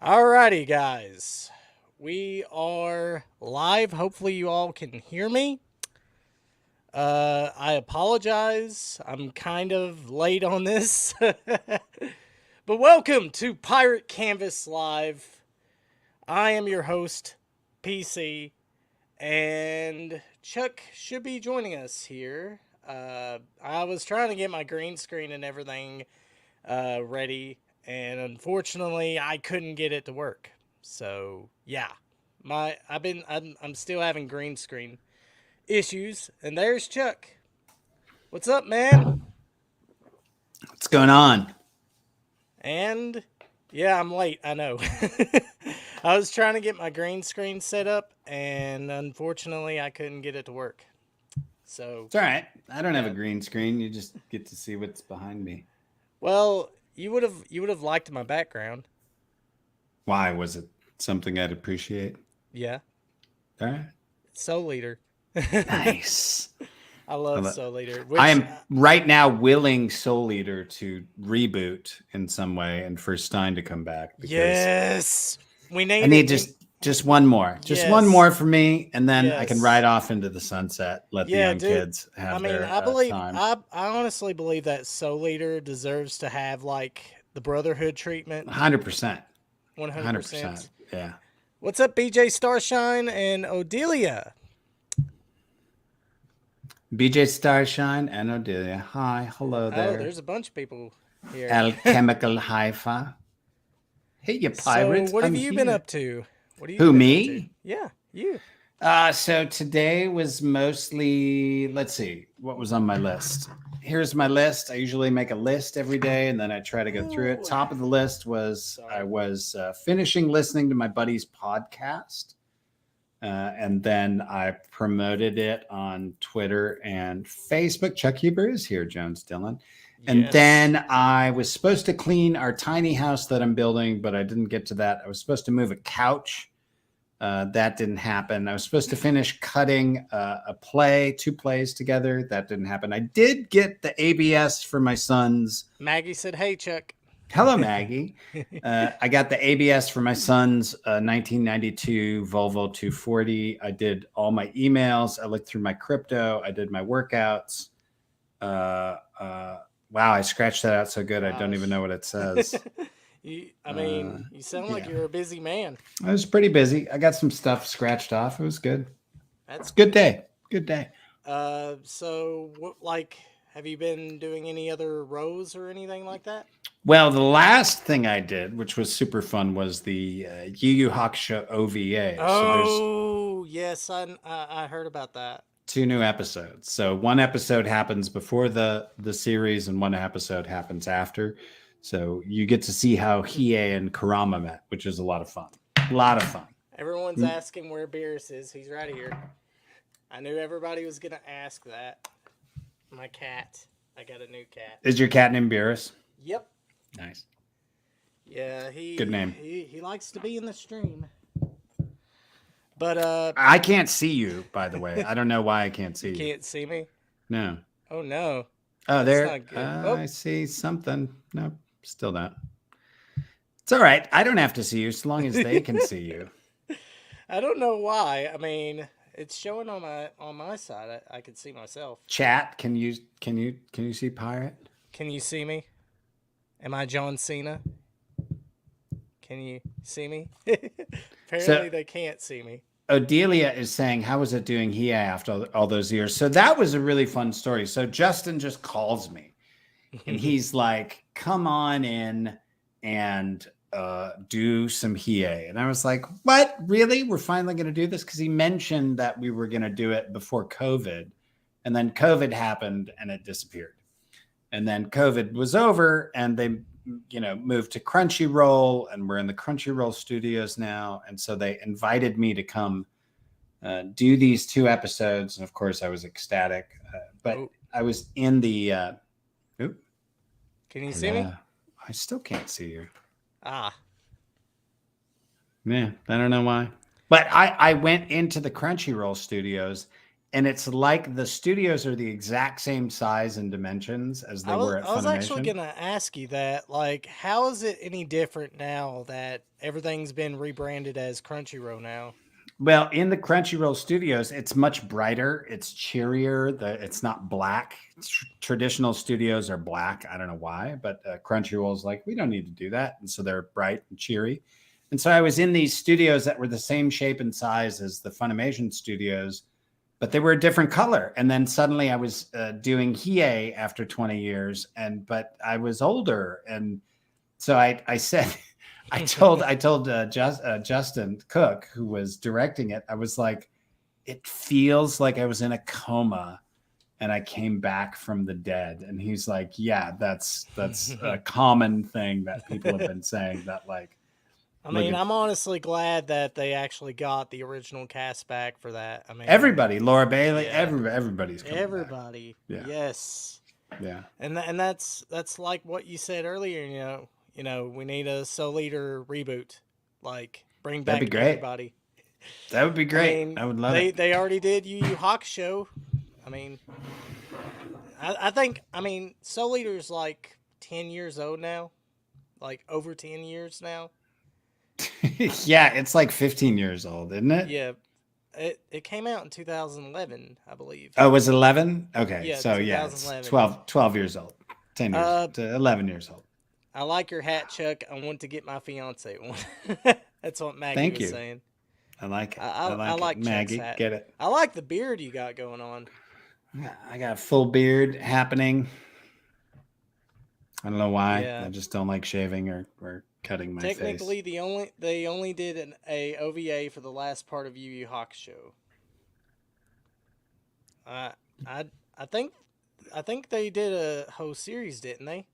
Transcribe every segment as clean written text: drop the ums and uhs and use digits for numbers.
Alrighty, guys. We are live. Hopefully, you all can hear me. I apologize. I'm kind of late on this. But welcome to Pirate Canvas Live. I am your host, PC, and Chuck should be joining us here. I was trying to get my green screen and everything ready, and unfortunately, I couldn't get it to work. So yeah, I'm still having green screen issues, and there's Chuck. What's up, man? What's going on? And yeah, I'm late. I know. I was trying to get my green screen set up, and unfortunately, I couldn't get it to work. So It's all right. I don't have a yeah. green screen. You just get to see what's behind me. Well, you would have liked my background. Why was it something I'd appreciate? Yeah, All right. Soul Leader. Nice. I I, love lo- Soul Leader, I which am right now willing Soul Eater to reboot in some way and for Stein to come back because yes, we I need it. need We just one more. Just one yes, more for me, and then I can ride yes, off into the sunset, let the yeah, young dude. kids I have mean, their I believe time. I honestly believe that Soul Leader deserves to have like the Brotherhood treatment. 100%. 100%. 100%. Yeah. What's up, BJ Starshine and Odelia? BJ Starshine and Odelia. Hi. Hello Oh, there. there's a bunch of people here. Alchemical Haifa. Hey, you So, pirates, what have I'm you been here. up to? What have you Who, been up to? me? Yeah, you. So today was mostly, let's see, what was on my list? Here's my list. I usually make a list every day and then I try to go through it. Ooh, Top of the list was I sorry. was finishing listening to my buddy's podcast. And then I promoted it on Twitter and Facebook. Chuck Huber is here, Jones Dillon. And Yes. then I was supposed to clean our tiny house that I'm building, but I didn't get to that. I was supposed to move a couch. That didn't happen. I was supposed to finish cutting two plays together. That didn't happen. I did get the ABS for my son's. Maggie said, "Hey, Chuck." Hello, Maggie. I got the ABS for my son's 1992 Volvo 240. I did all my emails. I looked through my crypto. I did my workouts. Wow, I scratched that out so good. I don't even Gosh. know what it says. I Uh, mean, you sound like yeah, you're a busy man. I was pretty busy. I got some stuff scratched off. It was good. That's It's a good good. day. Good day. So what, like, have you been doing any other rows or anything like that? Well, the last thing I did, which was super fun, was the Yu Hakusho OVA. So there's Oh, yes, I heard about that. two new episodes. So one episode happens before the series, and one episode happens after. So you get to see how Hiei and Karama met, which is a lot of fun. A lot of fun. Everyone's asking where Beerus is. He's right here. I knew everybody was gonna ask that. My cat. I got a new cat. Is your cat named Beerus? Yep. Nice. Yeah, Good name. he likes to be in the stream. But I can't see you, by the way. I don't know why I can't you see you. can't see me. No. Oh no, Oh, that's there. not good. Oh, I see something. Nope. Still not. It's all right. I don't have to see you as long as they can see you. I don't know why. I mean, it's showing on my side. I can see myself. Chat, can you see Pirate? Can you see me? Am I John Cena? Can you see me? So Apparently, they can't see me. Odelia is saying, "How was it doing here after all those years?" So that was a really fun story. So Justin just calls me, and he's like, "Come on in and do some Hiei." And I was like, "What? Really? We're finally going to do this?" Because he mentioned that we were going to do it before COVID, and then COVID happened and it disappeared. And then COVID was over, and they moved to Crunchyroll, and we're in the Crunchyroll studios now. And so they invited me to come do these two episodes, and of course I was ecstatic. But Oh, I was in the oop, can you see me? hello. I still can't see you. Ah, Yeah, I don't know why. But I went into the Crunchyroll studios, and it's like the studios are the exact same size and dimensions as they were at I was actually Funimation. gonna ask you that. Like, how is it any different now that everything's been rebranded as Crunchyroll now? Well, in the Crunchyroll studios, it's much brighter. It's cheerier. It's not black. Traditional studios are black. I don't know why, but Crunchyroll's like, we don't need to do that. And so they're bright and cheery. And so I was in these studios that were the same shape and size as the Funimation studios, but they were a different color. And then suddenly I was doing Hiei after 20 years, but I was older. And so I said, I told Justin Cook, who was directing it, I was like, it feels like I was in a coma and I came back from the dead. And he's like, yeah, that's a common thing that people have been saying, that like, I look mean, at I'm honestly glad that they actually got the original cast back for that. I mean, everybody, Laura Bailey, yeah, everybody's coming back. everybody, Yeah. yes, Yeah. and that's like what you said earlier. We need a Soul Eater reboot, like bring That'd be back great. everybody. That would be I great. mean, I would love they it. they already did Yu Hakusho. I mean, I think Soul Eater's like 10 years old now, like over 10 years now. Yeah, it's like 15 years old, isn't it? Yeah, it came out in 2011, I believe. Oh, it was 11? Okay. Yeah, So yeah, it's 2011. 12 years old. 10 years Uh, to 11 years old. I like your hat, Chuck. I want to get my fiance one. That's what Maggie Thank was you. saying. I like it. I I I, I like it. like Chuck's Maggie, hat. get it. I like the beard you got going on. I got a full beard happening. I don't know why. I Yeah. just don't like shaving or cutting my Technically, face. they only did a OVA for the last part of Yu Yu Hakusho. I I I think they did a whole series, didn't they?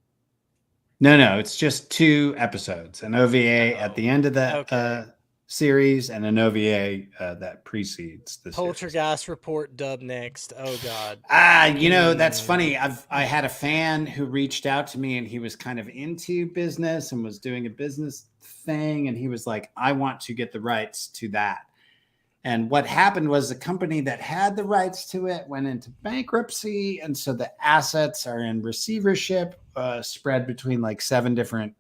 No, it's just 2 episodes, an OVA at Oh, the end of the okay. series and an OVA that precedes the series. Poltergeist report dub next. Oh God. That's Mm. funny. I had a fan who reached out to me and he was kind of into business and was doing a business thing. And he was like, I want to get the rights to that. And what happened was the company that had the rights to it went into bankruptcy. And so the assets are in receivership, spread between like 7 different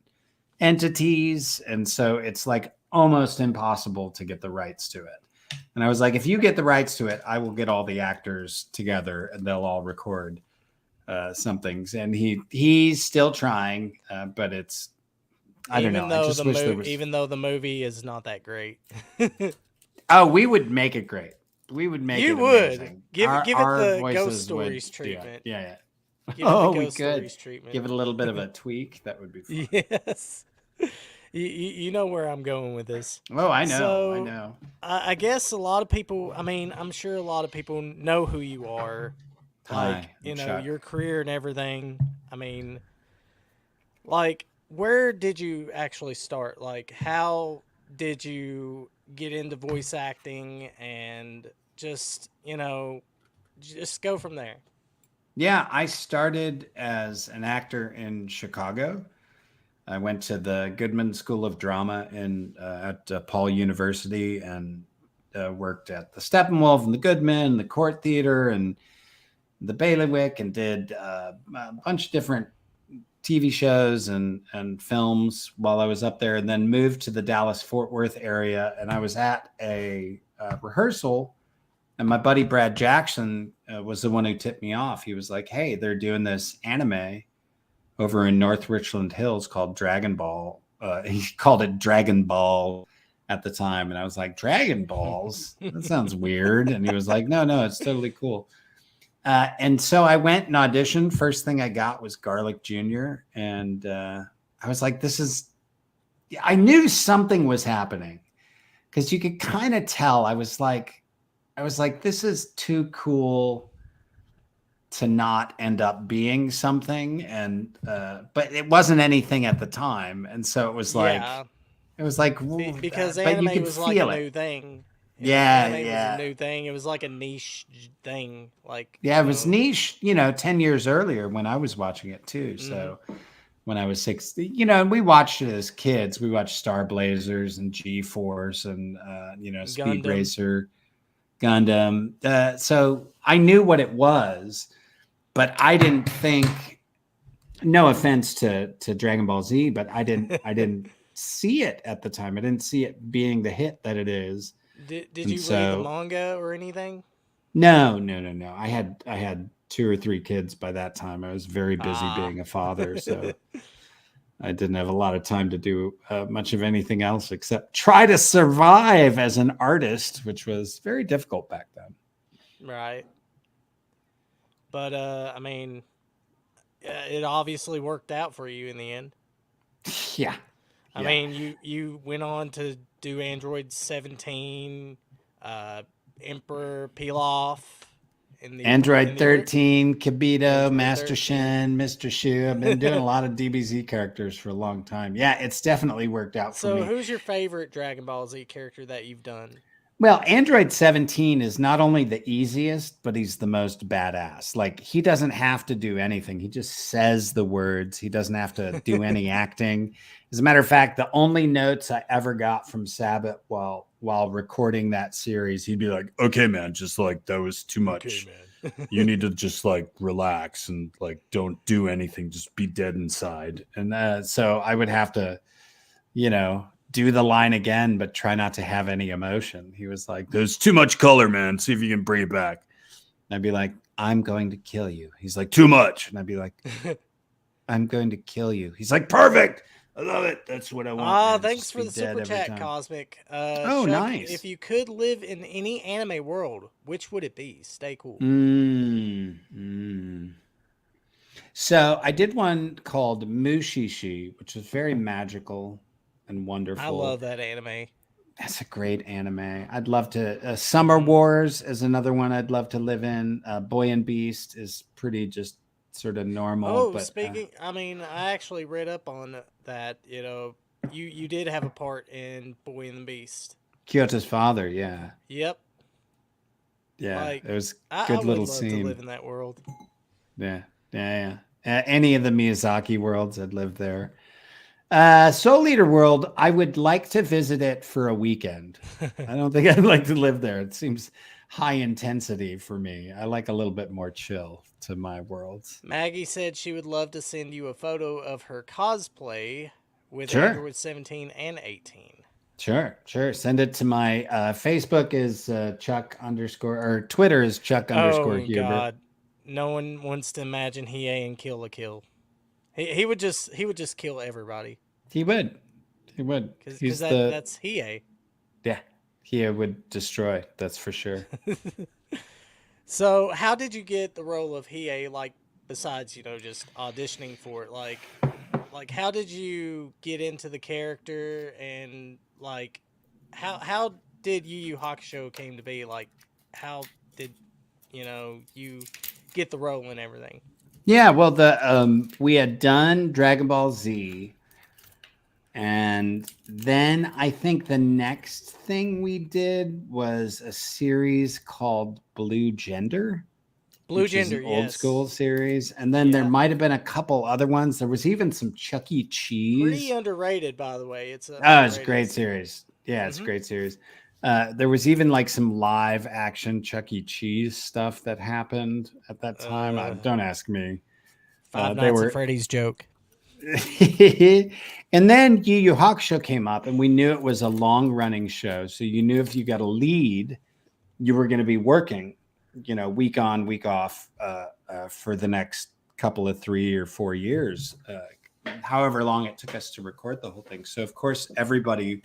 entities. And so it's like almost impossible to get the rights to it. And I was like, if you get the rights to it, I will get all the actors together and they'll all record some things. And he's still trying, but it's, I don't know. I just wish there was. Even though the movie is not that great. Oh, we would make it great. We would make You it would amazing. give it Our the Ghost voices would Stories do it. treatment. Yeah. Give it the Oh, we Ghost could Stories treatment. give it a little bit of a tweak. That would be fun. Yes. You know where I'm going with this. Oh, I know. I So know. I guess a lot of people. I mean, I'm sure a lot of people know who you are, like Hi, I'm Chuck. your career and everything. I mean, like where did you actually start? Like how did you get into voice acting and just go from there? Yeah, I started as an actor in Chicago. I went to the Goodman School of Drama at Paul University and worked at the Steppenwolf and the Goodman, the Court Theater, and the Bailiwick, and did a bunch of different TV shows and films while I was up there, and then moved to the Dallas Fort Worth area. And I was at a rehearsal, and my buddy Brad Jackson was the one who tipped me off. He was like, "Hey, they're doing this anime over in North Richland Hills called Dragon Ball." He called it Dragon Ball at the time, and I was like, "Dragon Balls? That sounds weird." And he was like, "No, it's totally cool." And so I went and auditioned. First thing I got was Garlic Jr. And I was like, I knew something was happening because you could kind of tell. I was like, this is too cool to not end up being something. And, but it wasn't anything at the time. And so it was like, Yeah, because but you anime could was like a feel it. new thing. Yeah, Anime was a yeah. new thing. It was like a niche thing. Like Yeah, it was niche, 10 years earlier when I was watching it too. Mhm. So when I was 60, and we watched it as kids. We watched Star Blazers and G Force and, Speed Gundam. Racer, Gundam. So I knew what it was, but I didn't think. No offense to Dragon Ball Z, but I didn't see it at the time. I didn't see it being the hit that it is, Did and you read the so manga or anything? no. I had 2 or 3 kids by that time. I was very busy Ah. being a father, so I didn't have a lot of time to do much of anything else except try to survive as an artist, which was very difficult back then. Right. But I mean, it obviously worked out for you in the end. Yeah, I yeah. mean, you went on to do Android 17, uh, Emperor Pilaf in Android the 13, Kibito, Android Master 13. Shen, Mr. Shu. I've been doing a lot of DBZ characters for a long time. Yeah, it's definitely worked out for So, me. who's your favorite Dragon Ball Z character that you've done? Well, Android 17 is not only the easiest, but he's the most badass. Like, he doesn't have to do anything. He just says the words. He doesn't have to do any acting. As a matter of fact, the only notes I ever got from Sabbath while recording that series, he'd be like, "Okay, man, just like that was too Okay, much. You man. need to just like relax and like don't do anything. Just be dead inside." And so I would have to, do the line again, but try not to have any emotion. He was like, "There's too much color, man. See if you can bring it back." And I'd be like, "I'm going to kill you." He's like, "Too much." And I'd be like, "I'm going to kill you." He's like, "Perfect. I love it. That's what I want, Ah, man. thanks Just for be the dead super every chat, time." Cosmic. Oh, Chuck, if nice. you could live in any anime world, which would it be? Stay cool. Mm. So I did one called Mushishi, which is very magical and I wonderful. love that anime. That's a great anime. I'd love to. Summer Hmm. Wars is another one I'd love to live in. Boy and Beast is pretty just sort of normal, Oh, but speaking, I mean, I actually read up on that. You did have a part in Boy and the Beast. Kyoto's father, yeah, Yep. yeah, Like, it was I good would little love to live scene. in that world. Yeah, yeah, yeah. Any of the Miyazaki worlds, I'd live there. Soul Eater World, I would like to visit it for a weekend. I don't think I'd like to live there. It seems high intensity for me. I like a little bit more chill to my worlds. Maggie said she would love to send you a photo of her cosplay with Sure. Android 17 and 18. Sure. Send it to my Facebook is Chuck underscore or Twitter is Chuck underscore Oh Hubert. God, no one wants to imagine Hiei and Kill la Kill. He would just kill everybody He would. He would. because He's the that's Hiei. yeah. He would destroy. That's for sure. So how did you get the role of Hiei? Like besides just auditioning for it, like how did you get into the character and like how did Yu Hakusho came to be? Like how did you get the role and everything? Yeah. Well, the we had done Dragon Ball Z, and then I think the next thing we did was a series called Blue Gender, Blue which is Gender, an old yes, school series. And then there yeah, might have been a couple other ones. There was even some Chuck E. pretty Cheese. underrated by the way. It's an Oh, it's a underrated great series. series. Yeah, it's a Mm-hmm. great series. There was even like some live action Chuck E. Cheese stuff that happened at that time. Uh, Don't ask me. Five They Nights at were. Freddy's joke. And then Yu Hakusho came up, and we knew it was a long running show. So you knew if you got a lead, you were going to be working, week on, week off for the next couple of 3 or 4 years, however long it took us to record the whole thing. So, of course, everybody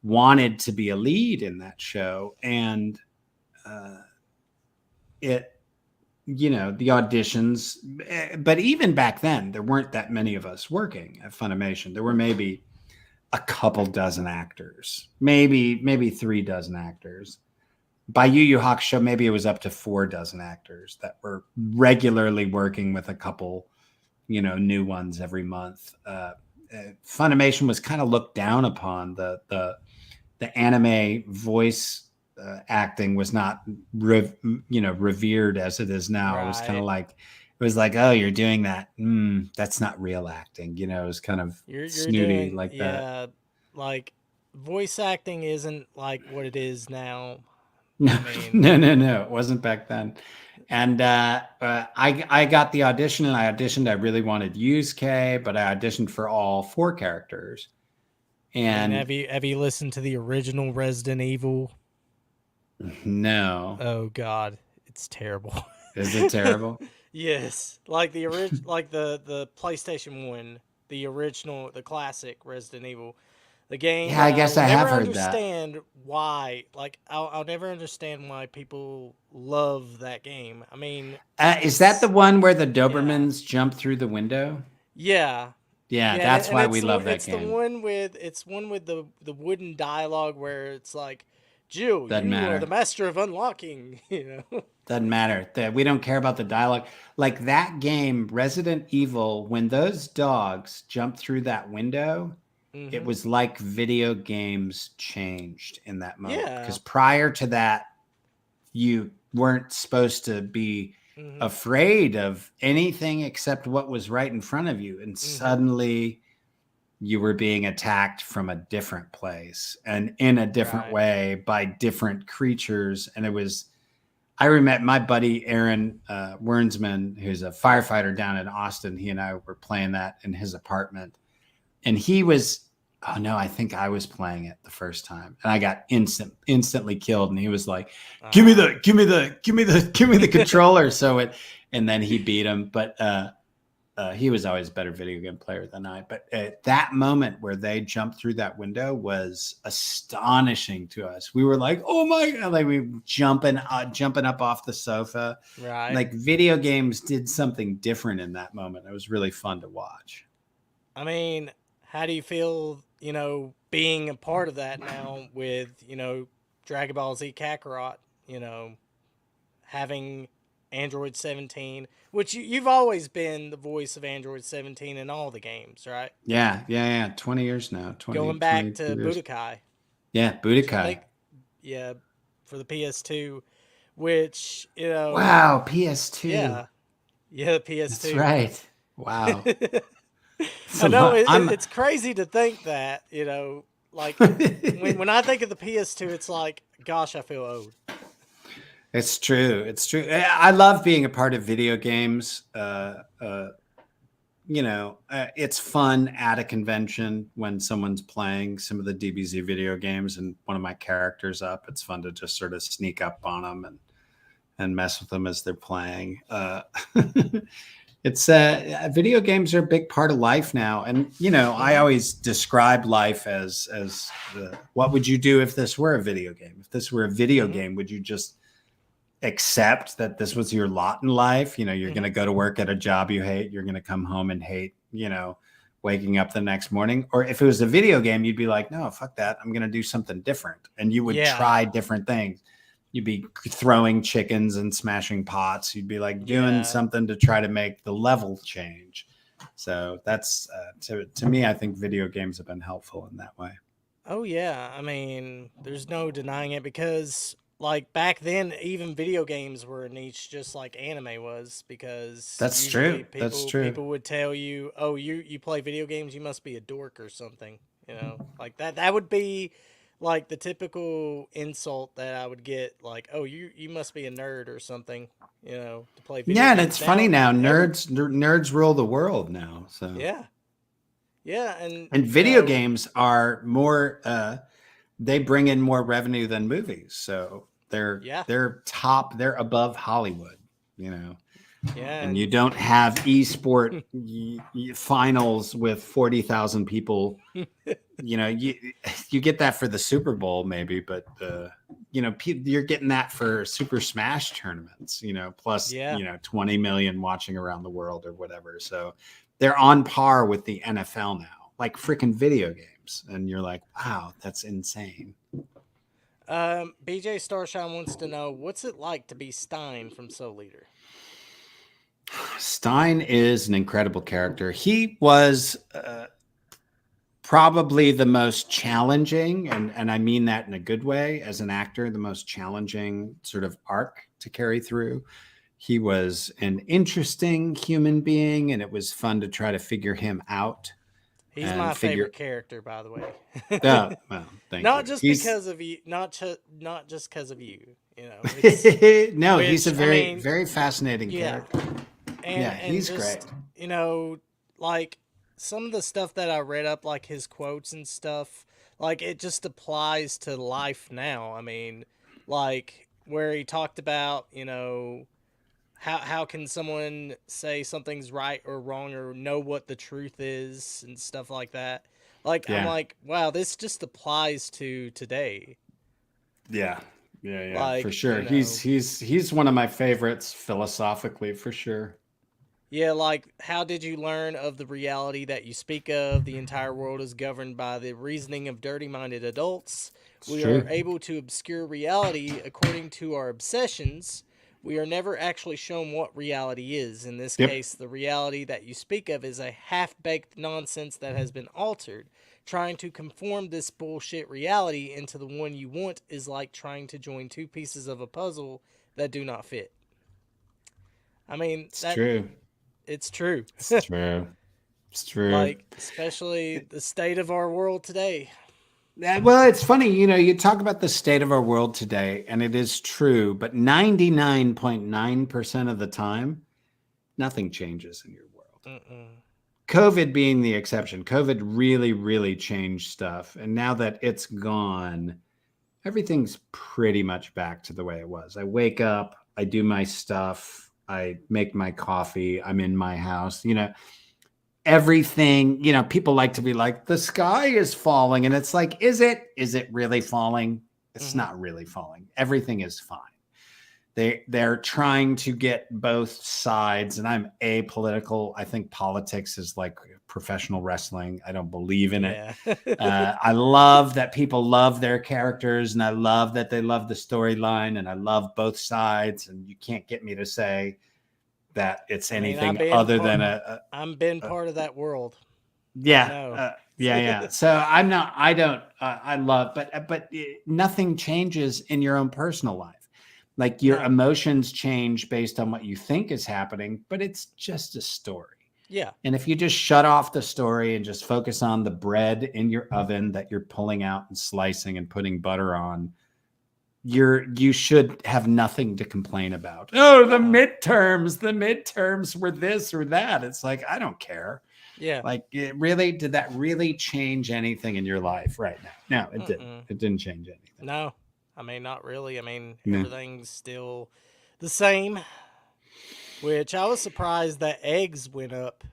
wanted to be a lead in that show. And uh, it, the auditions, but even back then, there weren't that many of us working at Funimation. There were maybe a couple dozen actors, maybe 3 dozen actors. By Yu Hakusho, maybe it was up to 4 dozen actors that were regularly working with a couple, new ones every month. Funimation was kind of looked down upon. The anime voice acting was not revered as it is now. It was kind of Right. like oh, you're doing that. That's not real acting. It was kind of You're snooty doing, like that. yeah, like voice acting isn't like what it is now. No, I mean, no. It wasn't back then. And I got the audition and I auditioned. I really wanted Yusuke, but I auditioned for all four characters. And have you listened to the original Resident Evil? no, Oh God, it's terrible. is it terrible? Yes, like the PlayStation One, the original, the classic Resident Evil, the game Yeah, that I I guess will I have never heard that. understand why. Like I'll never understand why people love that game. I mean, Is that the it's one where the yeah, Dobermans jump through the window? yeah, Yeah, yeah, that's and why we love that it's the game. one with the wooden dialogue where it's like, Jill, Doesn't you are the matter. master of unlocking. You know. Doesn't matter. That we don't care about the dialogue. Like that game, Resident Evil, when those dogs jumped through that window, it Mm-hmm. was like video games changed in that moment. Yeah. Because prior to that, you weren't supposed to be Mm-hmm. afraid of anything except what was right in front of you. And Mm-hmm. suddenly you were being attacked from a different place and in a different Right. way by different creatures. And it was, I remember my buddy Aaron Wernsman, who's a firefighter down in Austin. He and I were playing that in his apartment, and he was, oh no, I think I was playing it the first time, and I got instantly killed. And he was like, Ah. give me the controller." So it, and then he beat him, but he was always a better video game player than I. But that moment where they jumped through that window was astonishing to us. We were like, "Oh my god!" Like we jumping up off the sofa. Right. Like video games did something different in that moment. It was really fun to watch. I mean, how do you feel, being a part of that now with, Dragon Ball Z Kakarot, you know, having Android 17, which you've always been the voice of Android 17 in all the games, right? Yeah. 20 years now. Going 20, back 22 to years. Budokai, Yeah, which I Budokai. think, yeah, for the PS2, which, Wow, PS2. yeah, yeah, That's PS2. right. Wow. It's I a know lot. it's crazy to think that, like when I think of the PS2, it's like, gosh, I feel old. It's true. It's true. I love being a part of video games. It's fun at a convention when someone's playing some of the DBZ video games and one of my characters up. It's fun to just sort of sneak up on them and mess with them as they're playing. It's video games are a big part of life now, and I Hmm. always describe life as what would you do if this were a video game? If this were a video Hmm. game, would you just accept that this was your lot in life? You're going Hmm. to go to work at a job you hate. You're going to come home and hate, waking up the next morning. Or if it was a video game, you'd be like, no, fuck that. I'm going to do something different. And you would Yeah, try different things. You'd be throwing chickens and smashing pots. You'd be like doing yeah. something to try to make the level change. So that's to me, I think video games have been helpful in that way. Oh yeah. I mean, there's no denying it because like back then even video games were a niche just like anime was because That's usually true. That's people true. people would tell you, "Oh, you play video games, you must be a dork or something." Like that would be like the typical insult that I would get like, "Oh, you must be a nerd or something." To play video Yeah, and games. it's funny now. Every Nerds rule the world now. So yeah. Yeah, and and video games are more. They bring in more revenue than movies. So yeah. they're top. They're above Hollywood. You know, Yeah, and you and don't have esport finals with 40,000 people. You get that for the Super Bowl maybe, but you're getting that for Super Smash tournaments, plus yeah. 20 million watching around the world or whatever. So they're on par with the NFL now, like freaking video games. And you're like, wow, that's insane. BJ Starshine wants to know what's it like to be Stein from Soul Eater. Stein is an incredible character. He was probably the most challenging, and I mean that in a good way, as an actor, the most challenging sort of arc to carry through. He was an interesting human being, and it was fun to try to figure him out He's and my figure. favorite character, by the way. Oh, well, thank Not you. just He's because of you, not just because of you. It's No, he's a which I very, mean, very fascinating yeah, character. Yeah, and he's great. just you know, like some of the stuff that I read up, like his quotes and stuff, like it just applies to life now. I mean, like where he talked about, how can someone say something's right or wrong or know what the truth is and stuff like that. Like I'm Yeah, like, wow, this just applies to today. yeah, yeah, for Like, sure. He's one of my favorites philosophically, for sure. yeah, like how did you learn of the reality that you speak of? The entire world is governed by the reasoning of dirty-minded adults. It's We are true. able to obscure reality according to our obsessions. We are never actually shown what reality is. In this Yep, case, the reality that you speak of is a half-baked nonsense that has been altered. Trying to conform this bullshit reality into the one you want is like trying to join two pieces of a puzzle that do not fit. I mean, it's that true. it's true. It's true. It's true. Like especially the state of our world today. Well, it's funny, you talk about the state of our world today, and it is true, but 99.9% of the time, nothing changes in your world. Mm-mm. COVID being the exception. COVID really, really changed stuff. And now that it's gone, everything's pretty much back to the way it was. I wake up, I do my stuff, I make my coffee, I'm in my house, everything, people like to be like, the sky is falling. And it's like, is it really falling? It's Mm-hmm. not really falling. Everything is fine. They're trying to get both sides, and I'm apolitical. I think politics is like professional wrestling. I don't believe in it. Yeah. I love that people love their characters, and I love that they love the storyline, and I love both sides. And you can't get me to say that it's I mean, I've anything been other part. than I'm been a part of that world. I yeah, know. yeah. So I'm not. I don't. I love, but nothing changes in your own personal life. Like your No. emotions change based on what you think is happening, but it's just a story. Yeah. And if you just shut off the story and just focus on the bread in your oven that you're pulling out and slicing and putting butter on, you should have nothing to complain about. Oh, No. the midterms were this or that. It's like, I don't care. Yeah. Like, did that really change anything in your life right now? No, it didn't. Mm-mm. It didn't change anything. No. I mean, not really. I mean, No. everything's still the same. Which I was surprised that eggs went up.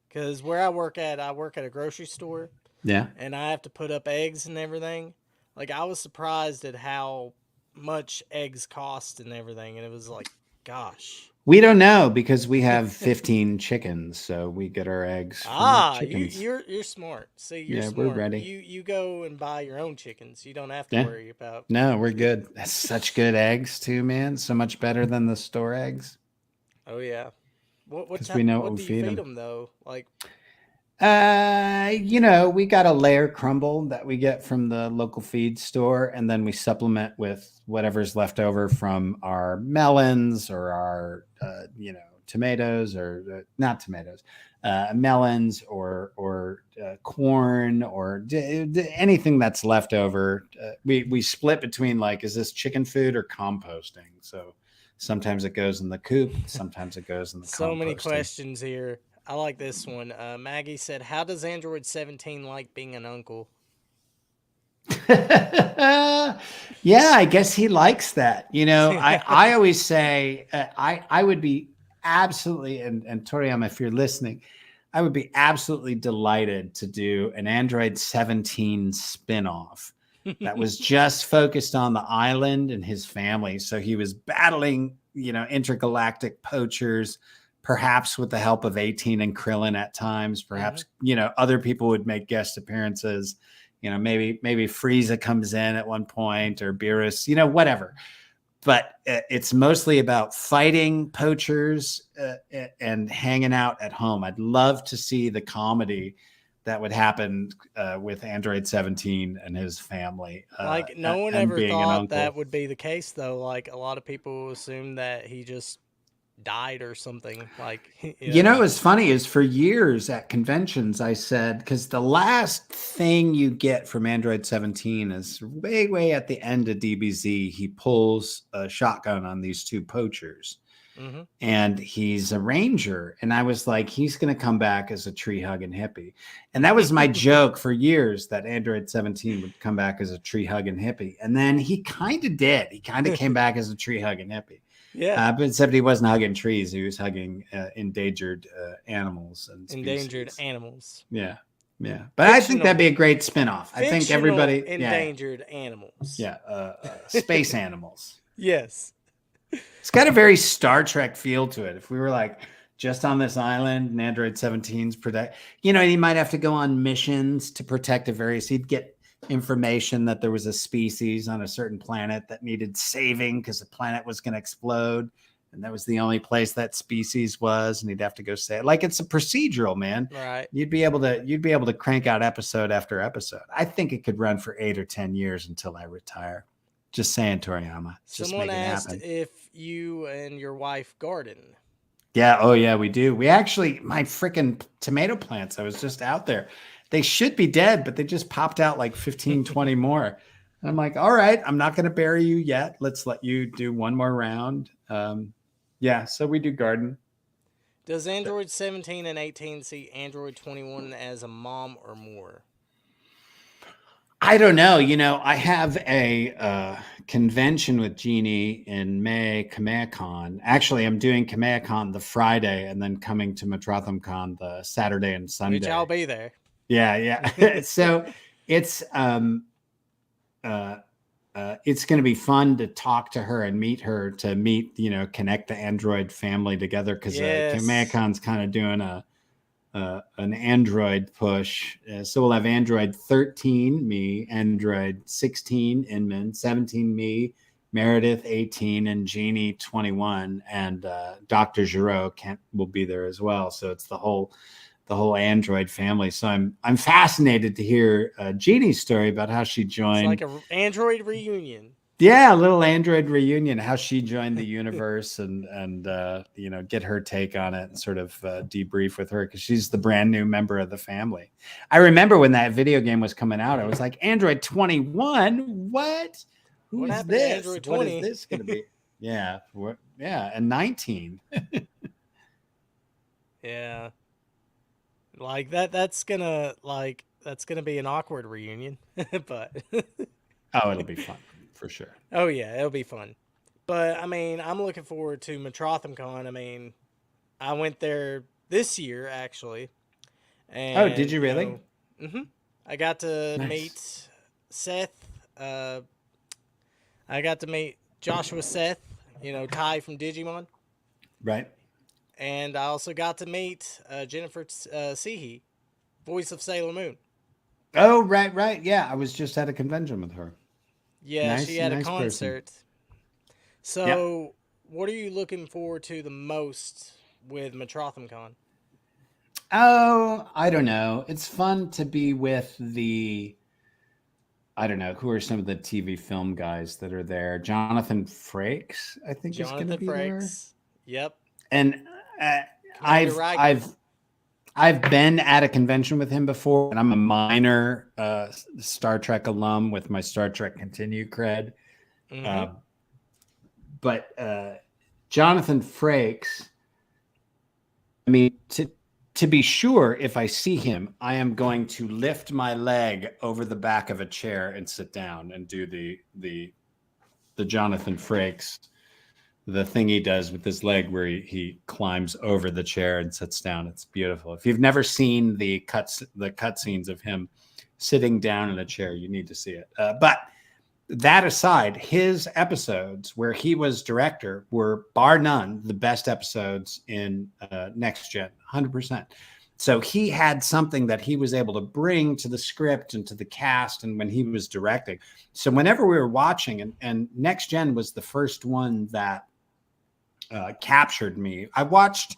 Because where I work at a grocery store, Yeah. and I have to put up eggs and everything. Like I was surprised at how much eggs cost and everything, and it was like, gosh. We don't know because we have 15 chickens, so we get our eggs from the Ah, chickens. you're smart. See, you're Yeah, we're smart. ready. You go and buy your own chickens. You don't have to Yeah. worry about. No, we're good. That's such good eggs too, man. So much better than the store eggs Oh yeah. because we know what What we do you feed feed them. them though? Like, We got a layer crumble that we get from the local feed store, and then we supplement with whatever's left over from our melons or our, tomatoes or not tomatoes, melons or corn or anything that's left over. We split between like, is this chicken food or composting? So sometimes it goes in the coop, sometimes it goes in the so many composting. questions here. I like this one. Maggie said, "How does Android 17 like being an uncle?" Yeah, I guess he likes that. I always say I would be absolutely and Toriyama, if you're listening, I would be absolutely delighted to do an Android 17 spin-off that was just focused on the island and his family. So he was battling, intergalactic poachers, perhaps with the help of 18 and Krillin at times. Perhaps, other people would make guest appearances. Maybe Frieza comes in at one point or Beerus, whatever. But it's mostly about fighting poachers and hanging out at home. I'd love to see the comedy that would happen with Android 17 and his family, Like no one and ever being an thought uncle. that would be the case though. Like a lot of people assume that he just died or something. Like, You know, what's funny is for years at conventions, I said, because the last thing you get from Android 17 is way, way at the end of DBZ. He pulls a shotgun on these two poachers hmm and he's a ranger. And I was like, he's going to come back as a tree hugging hippie. And that was my joke for years, that Android 17 would come back as a tree hugging hippie. And then he kind of did. He kind of came back as a tree hugging hippie. yeah, But except he wasn't hugging trees. He was hugging endangered animals and endangered species. animals. Yeah. Yeah. But I think that'd be a great spinoff. I think everybody. Endangered animals. Yeah. Space animals. Yes. It's got a very Star Trek feel to it. If we were like just on this island and Android 17's protect, he might have to go on missions to protect a various, he'd get information that there was a species on a certain planet that needed saving because the planet was going to explode. And that was the only place that species was. And he'd have to go say it. Like, it's a procedural, man. Right. You'd be able to crank out episode after episode. I think it could run for 8 or 10 years until I retire. Just saying, Toriyama. Just Someone make it asked happen. if you and your wife garden. Yeah. Oh, yeah, we do. We actually, my freaking tomato plants, I was just out there. They should be dead, but they just popped out like 15, 20 more. And I'm like, all right, I'm not going to bury you yet. Let's let you do one more round. Yeah. So we do garden. Does Android 17 and 18 see Android 21 as a mom or more? I don't know. I have a convention with Jeannie in May, KamehaCon. Actually, I'm doing KamehaCon the Friday and then coming to MetroThamCon the Saturday and Sunday. Which I'll be there. Yeah. So it's going to be fun to talk to her and meet her, to connect the Android family together, because KamehaCon's kind of doing an Android push. So we'll have Android 13, me, Android 16, Inman, 17, me, Meredith, 18, and Jeannie, 21, and Dr. Giraud will be there as well. So it's the whole Android family. So I'm fascinated to hear Jeannie's story about how she joined. It's like an Android reunion. Yeah, a little Android reunion, how she joined the universe and get her take on it and sort of debrief with her, because she's the brand new member of the family. I remember when that video game was coming out, I was like, Android 21? What? Who's this? Android 20? What is this going to be? Yeah. And 19. Yeah. Like that's gonna be an awkward reunion. But oh, it'll be fun. For sure. Oh yeah, it'll be fun. But I mean, I'm looking forward to MetroThamCon. I mean, I went there this year actually. And, did you really? I got to meet Seth. I got to meet Joshua Seth. Ty from Digimon. Right. And I also got to meet Jennifer Hiei, voice of Sailor Moon. Oh, right. Yeah, I was just at a convention with her. Yeah, she had a concert. Person. So, What are you looking forward to the most with MetroThamCon? Oh, I don't know. It's fun to be with I don't know, who are some of the TV film guys that are there? Jonathan Frakes, I think, is going to be there. Yep. And I've been at a convention with him before, and I'm a minor Star Trek alum with my Star Trek Continue cred. Mm-hmm. But Jonathan Frakes, I mean, to be sure, if I see him, I am going to lift my leg over the back of a chair and sit down and do the Jonathan Frakes, the thing he does with his leg where he climbs over the chair and sits down. It's beautiful. If you've never seen the cutscenes of him sitting down in a chair, you need to see it. But that aside, his episodes where he was director were, bar none, the best episodes in Next Gen, 100%. So he had something that he was able to bring to the script and to the cast, and when he was directing. So whenever we were watching, and Next Gen was the first one that captured me. I watched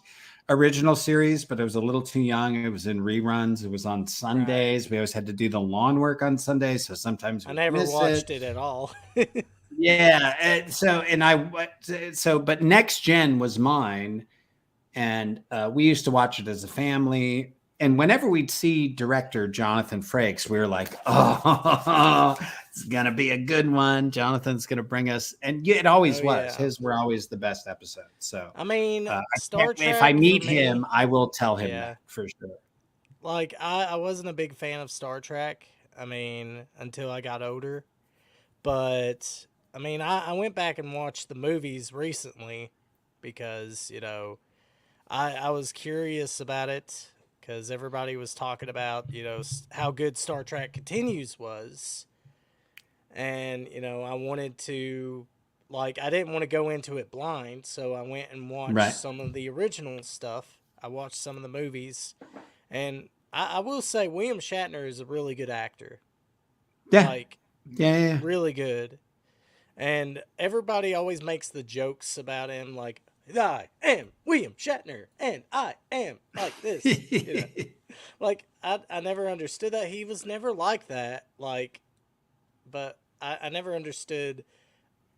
original series, but I was a little too young. It was in reruns. It was on Sundays. Right. We always had to do the lawn work on Sundays, so sometimes I never watched it at all. Yeah. But Next Gen was mine, and we used to watch it as a family. And whenever we'd see director Jonathan Frakes, we were like, "Oh, it's gonna be a good one. Jonathan's gonna bring us." And yeah, it Oh always was. yeah. His were always the best episodes. So I mean, Star if I Trek for meet him, me, I will tell him yeah. that for sure. Like I wasn't a big fan of Star Trek. I mean, until I got older. But I mean, I went back and watched the movies recently because I was curious about it because everybody was talking about how good Star Trek Continues was, and I wanted to I didn't want to go into it blind, so I went and watched Right. some of the original stuff. I watched some of the movies, and I will say William Shatner is a really good actor, Yeah. like Yeah. really good. And everybody always makes the jokes about him, like, I am William Shatner, and I am like this. Yeah. Like, I never understood that. He was never like that. Like, but I never understood,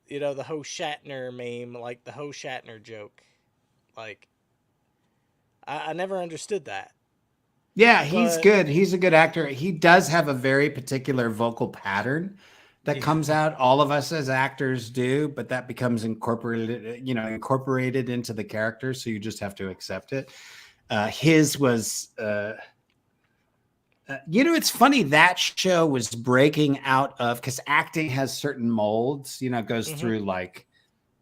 the whole Shatner meme, like the whole Shatner joke. Like, I never understood that. Yeah, he's But, good. He's a good actor. He does have a very particular vocal pattern that yeah. comes out. All of us as actors do, but that becomes incorporated into the character. So you just have to accept it. His was, it's funny that show was breaking out of, because acting has certain molds. It goes Mm-hmm. through like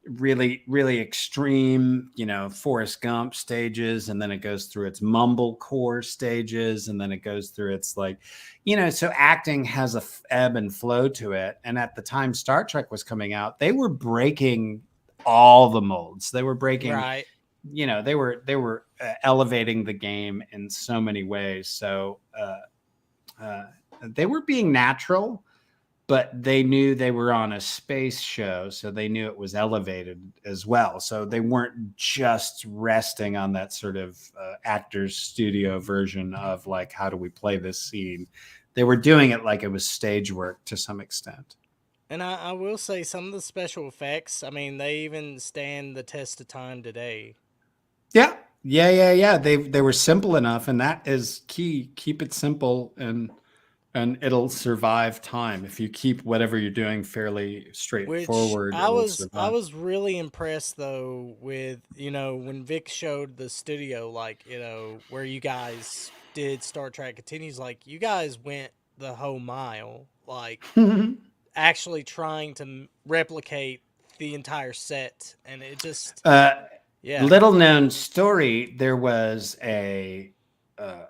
really, really extreme, Forrest Gump stages, and then it goes through its mumblecore stages, and then it goes through its so acting has a ebb and flow to it. And at the time Star Trek was coming out, they were breaking all the molds. They were breaking, Right. they were elevating the game in so many ways. So they were being natural, but they knew they were on a space show, so they knew it was elevated as well. So they weren't just resting on that sort of actor's studio version of like, how do we play this scene? They were doing it like it was stage work to some extent. And I will say some of the special effects, I mean, they even stand the test of time today. Yeah, yeah. They were simple enough, and that is key. Keep it simple, and it'll survive time. If you keep whatever you're doing fairly Which straightforward, I it'll was I survive. was really impressed though with when Vic showed the studio, like where you guys did Star Trek Continues, like you guys went the whole mile, like actually trying to replicate the entire set, and it just uh, yeah. Little known story: there was a uh,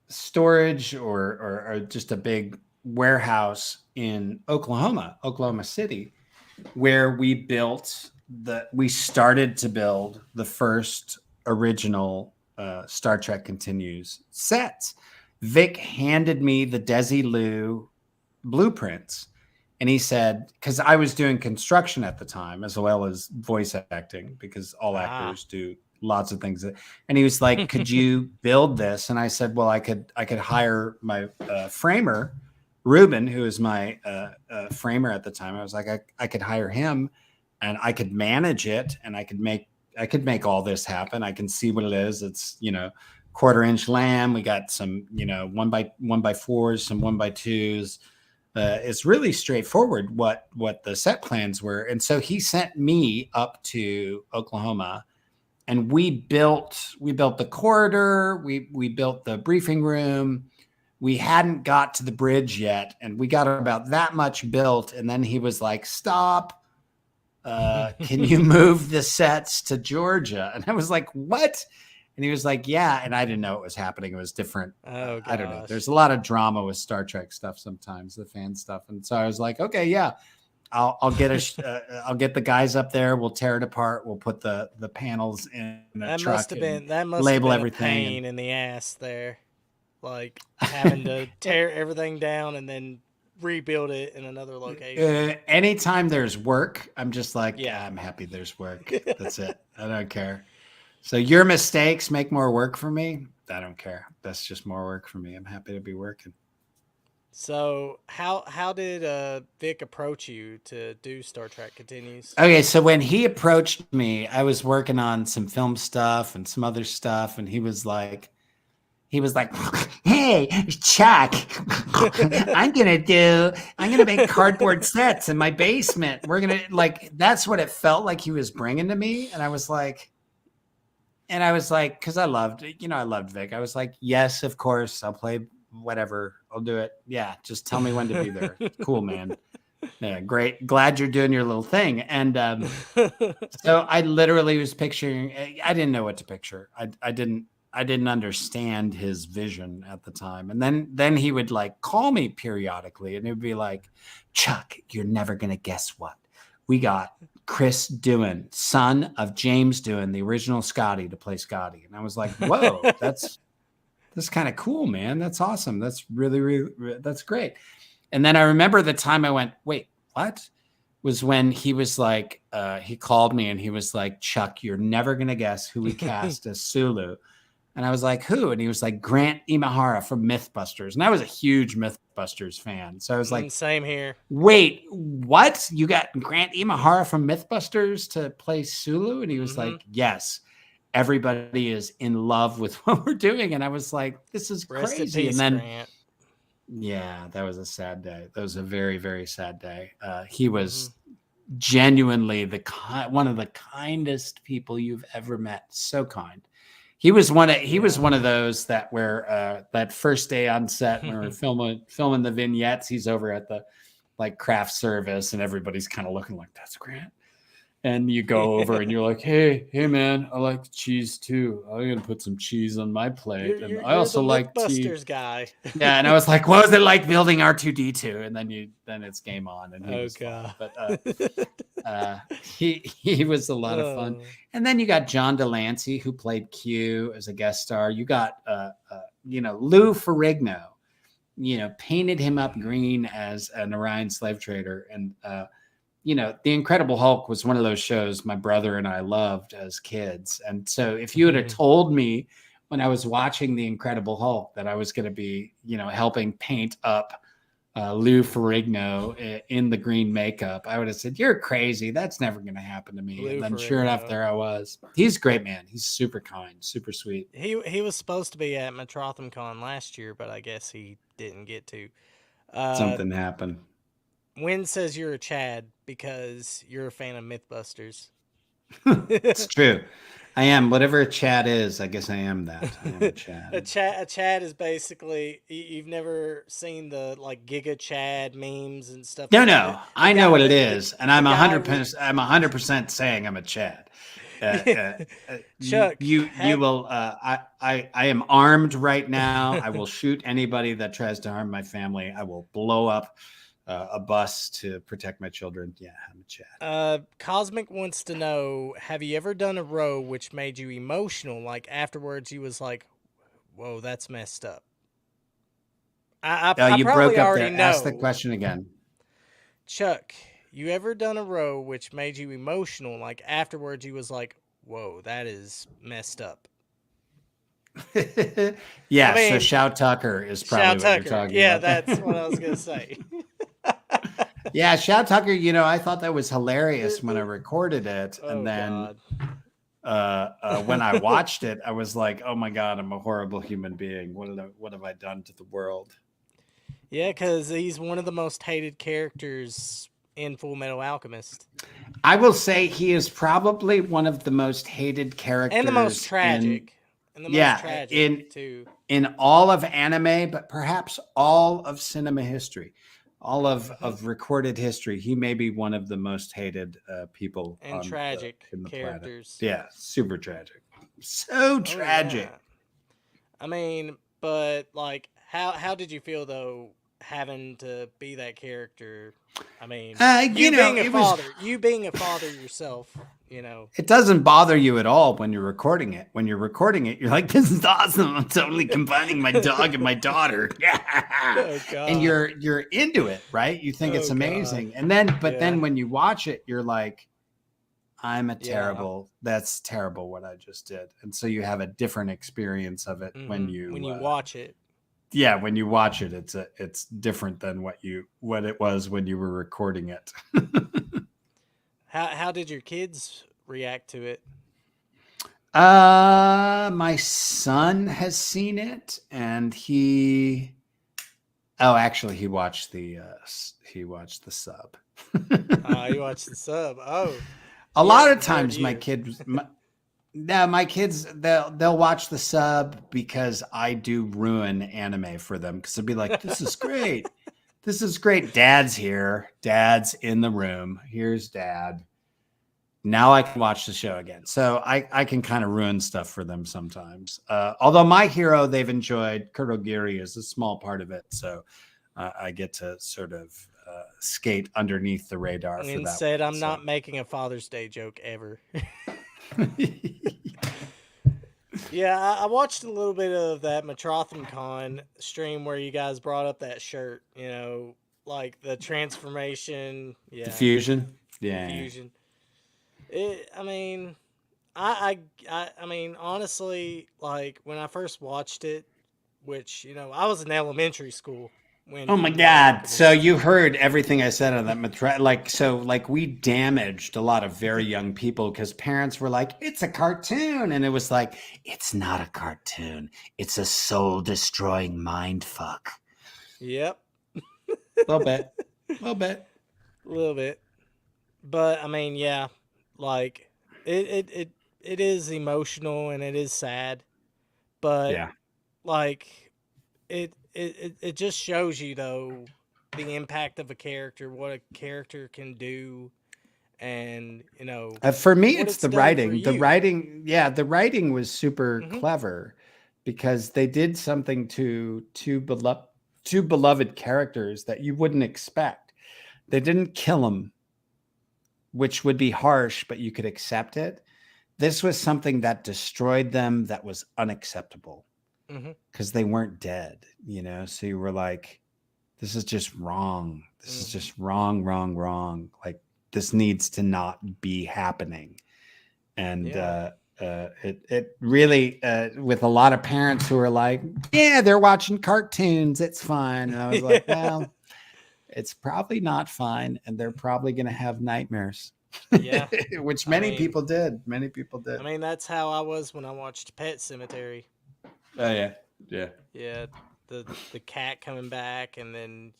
storage or just a big warehouse in Oklahoma City, where we started to build the first original Star Trek Continues sets. Vic handed me the Desilu blueprints, and he said, because I was doing construction at the time as well as voice acting, because all Ah. actors do lots of things. And he was like, could you build this? And I said, well, I could hire my framer, Ruben, who is my framer at the time. I was like, I could hire him, and I could manage it, and I could make all this happen. I can see what it is. It's, 1/4 inch lamb. We got some, 1x1x4s, some 1x2s. It's really straightforward what the set plans were. And so he sent me up to Oklahoma, and we built the corridor, we built the briefing room. We hadn't got to the bridge yet, and we got about that much built, and then he was like, stop, can you move the sets to Georgia? And I was like, what? And he was like, yeah. And I didn't know it was happening. It was different. Oh I don't know. gosh. There's a lot of drama with Star Trek stuff sometimes, the fan stuff. And so I was like, okay, yeah, I'll get I'll get the guys up there. We'll tear it apart. We'll put the panels in a truck and That must have label been a everything. And pain in the ass there. Like having to tear everything down and then rebuild it in another location. Anytime there's work, I'm just like, Yeah. I'm happy there's work. That's it. I don't care. So your mistakes make more work for me. I don't care. That's just more work for me. I'm happy to be working. So how did Vic approach you to do Star Trek Continues? Okay, so when he approached me, I was working on some film stuff and some other stuff, and he was like, "Hey, Chuck, I'm gonna make cardboard sets in my basement. We're gonna like." That's what it felt like he was bringing to me, and I was like, because I loved Vic. I was like, yes, of course, I'll play whatever, I'll do it. Yeah, just tell me when to be there. Cool, man. Yeah, great. Glad you're doing your little thing. And so I literally was picturing. I didn't know what to picture. I didn't understand his vision at the time. And then he would like call me periodically, and it would be like, Chuck, you're never gonna guess what we got. Chris Doohan, son of James Doohan, the original Scotty, to play Scotty. And I was like, whoa, that's kind of cool, man. That's awesome. That's really, that's great. And then I remember the time I went, wait, what? Was when he was like, he called me and he was like, Chuck, you're never going to guess who we cast as Sulu. And I was like, who? And he was like, Grant Imahara from Mythbusters. And I was a huge Mythbusters fan. So I was like, same here. Wait, what? You got Grant Imahara from Mythbusters to play Sulu? And he was like, yes. Everybody is in love with what we're doing. And I was like, this is Rest crazy. in peace, And then, Grant. yeah, that was a sad day. That was a very, very sad day. He was genuinely one of the kindest people you've ever met. So kind. He was one of those that where that first day on set when we were filming the vignettes, he's over at the like craft service and everybody's kind of looking like, that's Grant. And you go over and you're like, hey man, I like cheese too. I'm gonna put some cheese on my plate. You're I also the like Mythbusters guy. Yeah, and I was like, what was it like building R2D2? And then it's game on. And he was fun. But he was a lot of fun. And then you got John Delancey, who played Q as a guest star. You got Lou Ferrigno, painted him up green as an Orion slave trader. And The Incredible Hulk was one of those shows my brother and I loved as kids. And so if you had told me when I was watching The Incredible Hulk that I was going to be, helping paint up Lou Ferrigno in the green makeup, I would have said, you're crazy. That's never going to happen to me. Lou and then Ferrigno. Sure enough, there I was. He's a great, man. He's super kind, super sweet. He was supposed to be at MetroThamCon last year, but I guess he didn't get to. Something happened. Wynn says you're a Chad because you're a fan of Mythbusters. It's true. I am. Whatever a Chad is, I guess I am that. I am a Chad. A Chad is basically, you've never seen the like Giga Chad memes and stuff. No. I know what it is, and I'm 100%. I'm 100% saying I'm a Chad. Chuck, you will. I am armed right now. I will shoot anybody that tries to harm my family. I will blow up a bus to protect my children. Yeah, I'm a Chad. Cosmic wants to know, have you ever done a row which made you emotional? Like afterwards you was like, whoa, that's messed up. I you probably broke up already there. know. Ask the question again. Chuck, you ever done a row which made you emotional? Like afterwards you was like, whoa, that is messed up. Yeah, I mean, so Shou Tucker is probably what you're talking about. Yeah, that's what I was going to say. Yeah, Shou Tucker, I thought that was hilarious when I recorded it. And then when I watched it, I was like, oh my God, I'm a horrible human being. What have I done to the world? Yeah, because he's one of the most hated characters in Full Metal Alchemist. I will say he is probably one of the most hated characters. And the most tragic. Too. In all of anime, but perhaps all of cinema history. All of recorded history, he may be one of the most hated people and tragic in the characters. Planet. Yeah, super tragic. So tragic. Yeah. I mean, but like, how did you feel though having to be that character? I mean, you being a father yourself. It doesn't bother you at all when you're recording it. When you're recording it, you're like, this is awesome. I'm totally combining my dog and my daughter. Oh, God. And you're into it, right? You think it's amazing. God. And then, then when you watch it, you're like, that's terrible what I just did. And so you have a different experience of it when you watch it. yeah, when you watch it, it's different than what it was when you were recording it. How did your kids react to it? My son has seen it, and actually, he watched the sub. You watched the sub. Oh, A he lot of hasn't heard times, you. my kids they'll watch the sub because I do ruin anime for them because they'll be like, "This is great, this is great." Dad's here, Dad's in the room. Here's Dad. Now I can watch the show again. So I can kind of ruin stuff for them sometimes. Although My Hero they've enjoyed, Kurogiri is a small part of it. So I get to sort of skate underneath the radar for And that said, one. "I'm So. not making a Father's Day joke ever." Yeah, I watched a little bit of that Metrotham Con stream where you guys brought up that shirt. Like the transformation. The Yeah, fusion. the Yeah. fusion. I mean, I mean, honestly, like when I first watched it, which I was in elementary school when Oh my Full Metal God. So Alchemist. you heard everything I said on that like we damaged a lot of very young people because parents were like, it's a cartoon. And it was like, it's not a cartoon. It's a soul destroying mind fuck. Yep, A little bit. A little bit. a little bit, but I mean, yeah, like it is emotional and it is sad, but Yeah. like it just shows you though the impact of a character, what a character can do, and For me, what it's it's the done for writing. you. The writing was super Hmm. clever because they did something to two beloved characters that you wouldn't expect. They didn't kill them, which would be harsh, but you could accept it. This was something that destroyed them that was unacceptable Hmm. because they weren't dead, So you were like, this is just wrong. This is Hmm. just wrong, wrong, wrong. Like this needs to not be happening. And Yeah. it really with a lot of parents who are like, yeah, they're watching cartoons. It's fine. And I was like, Yeah. well, it's probably not fine, and they're probably going to have nightmares, Yeah. which I many mean, people did. Many people I did. mean that's how I was when I watched Pet Cemetery. Oh yeah, yeah, Yeah, the cat coming back, and then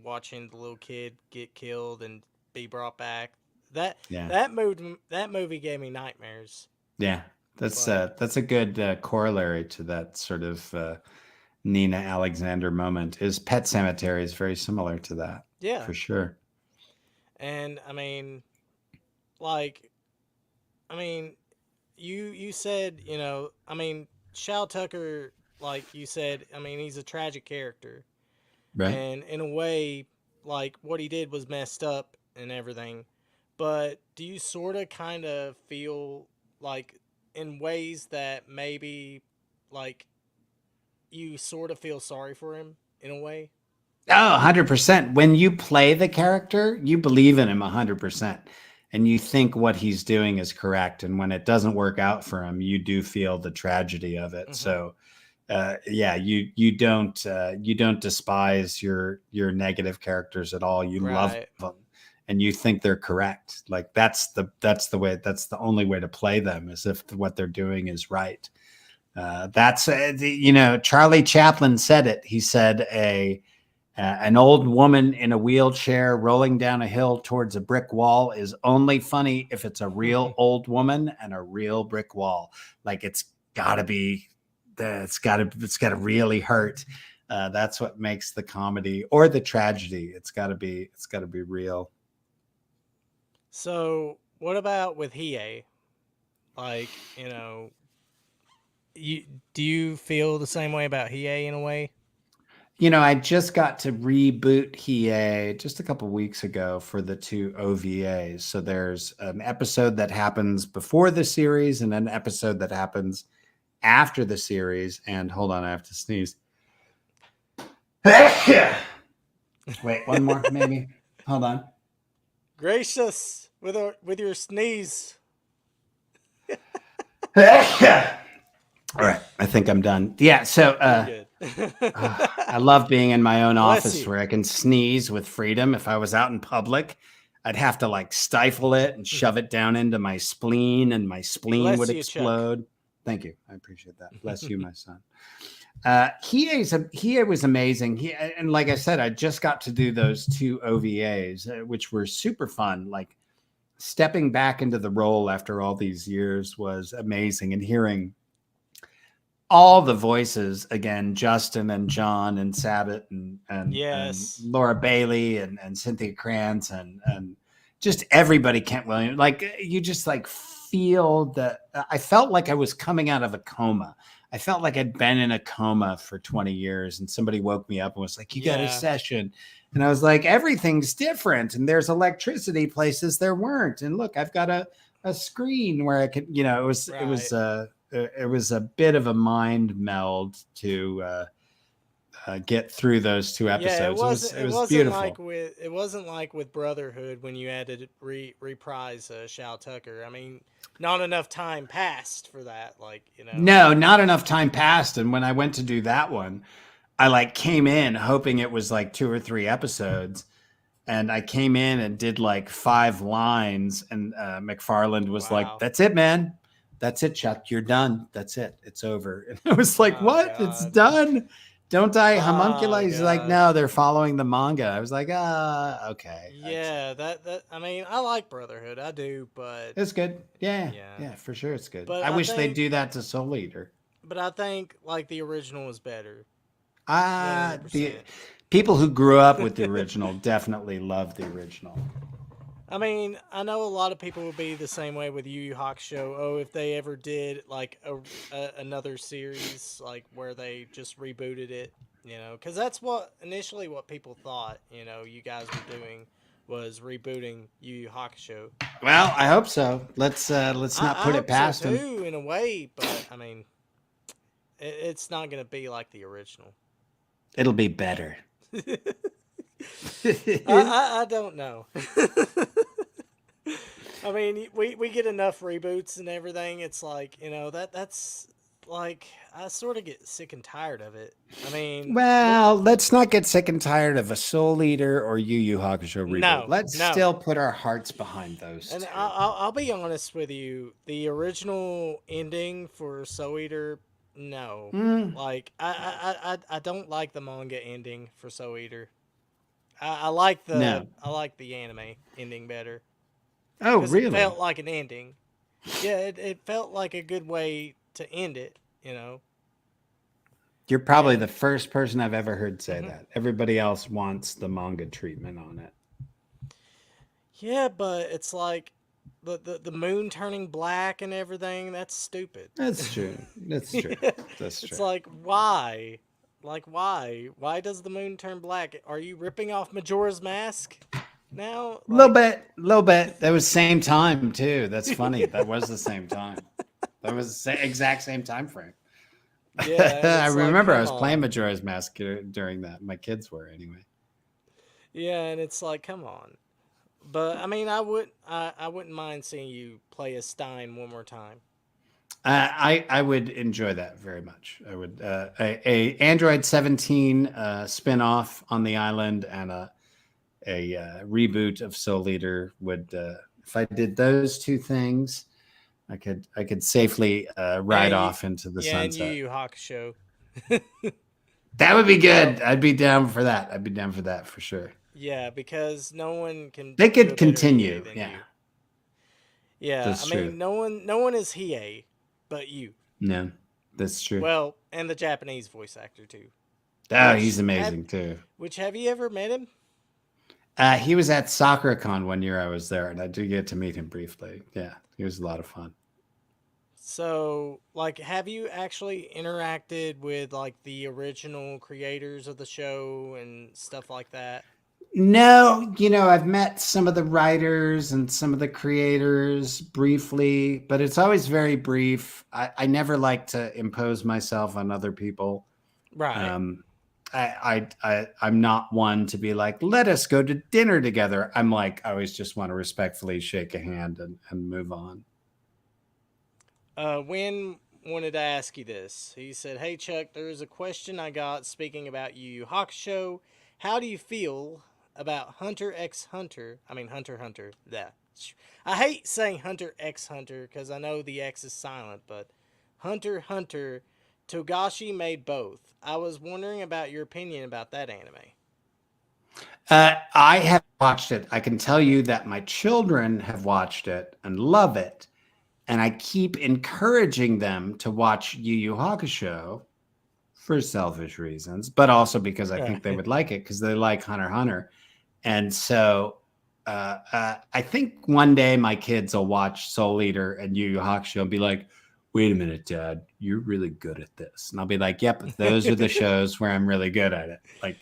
watching the little kid get killed and be brought back. That yeah, that movie gave me nightmares. yeah. Like, That's a good corollary to that sort of Nina Alexander moment. Is Pet Cemetery is very similar to that yeah, for sure. and I mean, like, I mean, you said I mean, Shou Tucker, like you said, I mean, he's a tragic character, Right. and in a way, like what he did was messed up and everything. But do you sort of kind of feel like in ways that maybe like you sort of feel sorry for him in a way? Oh, 100%. When you play the character, you believe in him 100%. And you think what he's doing is correct. And when it doesn't work out for him, you do feel the tragedy of it. Hmm. So, yeah, you don't despise your negative characters at all. You love Right. them, and you think they're correct. Like that's the only way to play them is if what they're doing is right. That's Charlie Chaplin said it. He said an old woman in a wheelchair rolling down a hill towards a brick wall is only funny if it's a real old woman and a real brick wall. Like got to be, it's got to really hurt. That's what makes the comedy or the tragedy. It's got to be real. So what about with Hiei? Like, you do you feel the same way about Hiei in a way? I just got to reboot Hiei just a couple weeks ago for the two OVAs. So there's an episode that happens before the series and an episode that happens after the series. And hold on, I have to sneeze. Wait, one more, maybe. Hold on. Gracious with your sneeze. All right, I think I'm done. Yeah, so You're good. I love being in my own Bless office you. where I can sneeze with freedom. If I was out in public, I'd have to like stifle it and shove it down into my spleen, and my spleen would Bless you, Chuck. explode. Thank you. I appreciate that. Bless you, my son. Hiei was amazing. And like I said, I just got to do those two OVAs, which were super fun. Like stepping back into the role after all these years was amazing, and hearing all the voices again, Justin and John and Sabat and Yes. Laura Bailey and Cynthia Krantz and just everybody, Kent Williams. Like you just like feel that. I felt like I was coming out of a coma. I felt like I'd been in a coma for 20 years, and somebody woke me up and was like, "You got a Yeah. session." And I was like, everything's different, and there's electricity places there weren't. And look, I've got a screen where I could, it was a bit of a mind meld to get through those two Yeah, it episodes. wasn't. It It was wasn't beautiful. like with. It wasn't like with Brotherhood when you had to reprise Shou Tucker. I mean, not enough time passed for that. Like No, not enough time passed. And when I went to do that one, I like came in hoping it was like 2 or 3 episodes. And I came in and did like 5 lines, and McFarland was like, Wow. "That's it, man. That's it, Chuck. You're done. That's it. It's over." And I was like, Oh "What? It's God. done? Don't I homunculi?" Oh He's like, God. "No, they're following the manga." I was like, okay. I see. Yeah. That. I mean, I like Brotherhood. I do, but It's good. Yeah, yeah. yeah, for sure, it's good. But I I wish they'd think. do that to Soul Eater. But I think like the original is better. 100. The percent people who grew up with the original definitely love the original. I mean, I know a lot of people would be the same way with Yu Yu Hakusho. Oh, if they ever did like another series, like where they just rebooted it, because that's what initially what people thought. You guys were doing was rebooting Yu Yu Hakusho. Well, I hope so. Let's not I put it hope so past them. too, in a way, but I mean, it's not gonna be like the original. It'll be better. I don't know. I mean, we get enough reboots and everything. It's like that's like I sort of get sick and tired of it. I mean, Well, let's not get sick and tired of a Soul Eater or Yu Yu Hakusho reboot. no, Let's no. still put our hearts behind those And two. I'll be honest with you. The original ending for Soul Eater, no. Mm, Like I don't like the manga ending for Soul Eater. no. I like the anime ending better Oh, because it really? felt like an ending. Yeah, it felt like a good way to end it. You're probably And the first person I've ever heard say mhm. that. Everybody else wants the manga treatment on it. Yeah, but it's like the moon turning black and everything. That's stupid. That's true. That's true. Yeah. That's It's true. like why? Like why? Why does the moon turn black? Are you ripping off Majora's mask now? Little Like bit, little bit. That was same time too. That's funny. That was the same time. That was the exact same time frame. yeah, and I it's like remember I come was playing on. Majora's Mask during that. My kids were anyway. Yeah, and it's like come on. But I mean, I wouldn't mind seeing you play as Stein one more time. I would enjoy that very much. I would a Android 17 spin-off on the island, and a reboot of Soul Eater would if I did those two things, I could safely ride And you, off into the yeah, and Yu sunset. Yu Hakusho. That would be Well, good. I'd be down for that. I'd be down for that for sure. yeah, because no one can They do a could better Hiei continue. than Yeah, you. Yeah, I that's true. mean, no one is Hiei but you. No, that's true. Well, and the Japanese voice actor too. Oh, he's Which have amazing too. which have you ever met him? He was at SoccerCon one year I was there, and I did get to meet him briefly. Yeah, he was a lot of fun. So, like, have you actually interacted with like the original creators of the show and stuff like that? No, I've met some of the writers and some of the creators briefly, but it's always very brief. I never like to impose myself on other people. Right. Um, I'm not one to be like, let us go to dinner together. I'm like, I always just want to respectfully shake a hand and move on. When wanted to ask you this. He said, "Hey Chuck, there is a question I got speaking about Yu Hakusho. How do you feel about Hunter x Hunter? I mean Hunter x Hunter. That I hate saying Hunter x Hunter because I know the X is silent, but Hunter x Hunter. Togashi made both. I was wondering about your opinion about that anime." I have watched it. I can tell you that my children have watched it and love it. And I keep encouraging them to watch Yu Yu Hakusho for selfish reasons, but also because I think they would like it because they like Hunter x Hunter. And so I think one day my kids will watch Soul Eater and Yu Yu Hakusho and be like, wait a minute, Dad, you're really good at this. And I'll be like, yep, those are the shows where I'm really good at it. Like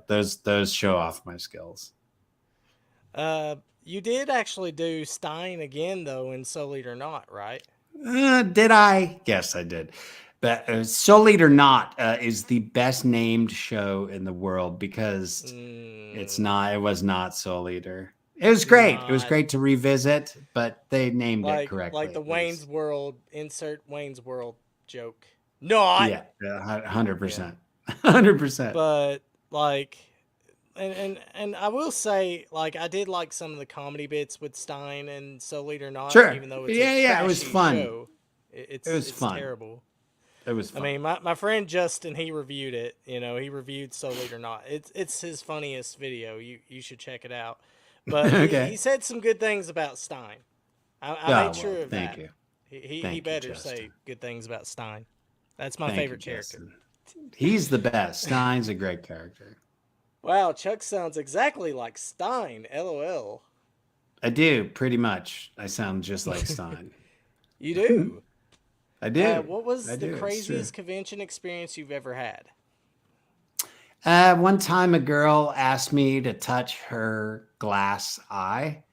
those show off my skills. You did actually do Stein again, though, in Soul Eater Not, right? Did I? Yes, I did. But Soul Eater Not is the best named show in the world because it was not Soul Eater. It was great. It was great to revisit, but they named it correctly. Like the Wayne's World, insert Wayne's World joke. Not. Yeah, 100%. 100%. But, like, and I will say, like, I did like some of the comedy bits with Stein and Soul Eater Not, sure. even though it's it was fun. Show. It was fun. Terrible. It was fun. I mean, my friend Justin, he reviewed it. You know, he reviewed Soul Eater Not. It's his funniest video. You should check it out. But okay. he said some good things about Stein. I made sure of thank that. You. He better say good things about Stein. That's my favorite character. He's the best. Stein's a great character. Wow, Chuck sounds exactly like Stein. LOL. I do, pretty much. I sound just like Stein. You do? I do. What was the craziest convention experience you've ever had? One time a girl asked me to touch her glass eye.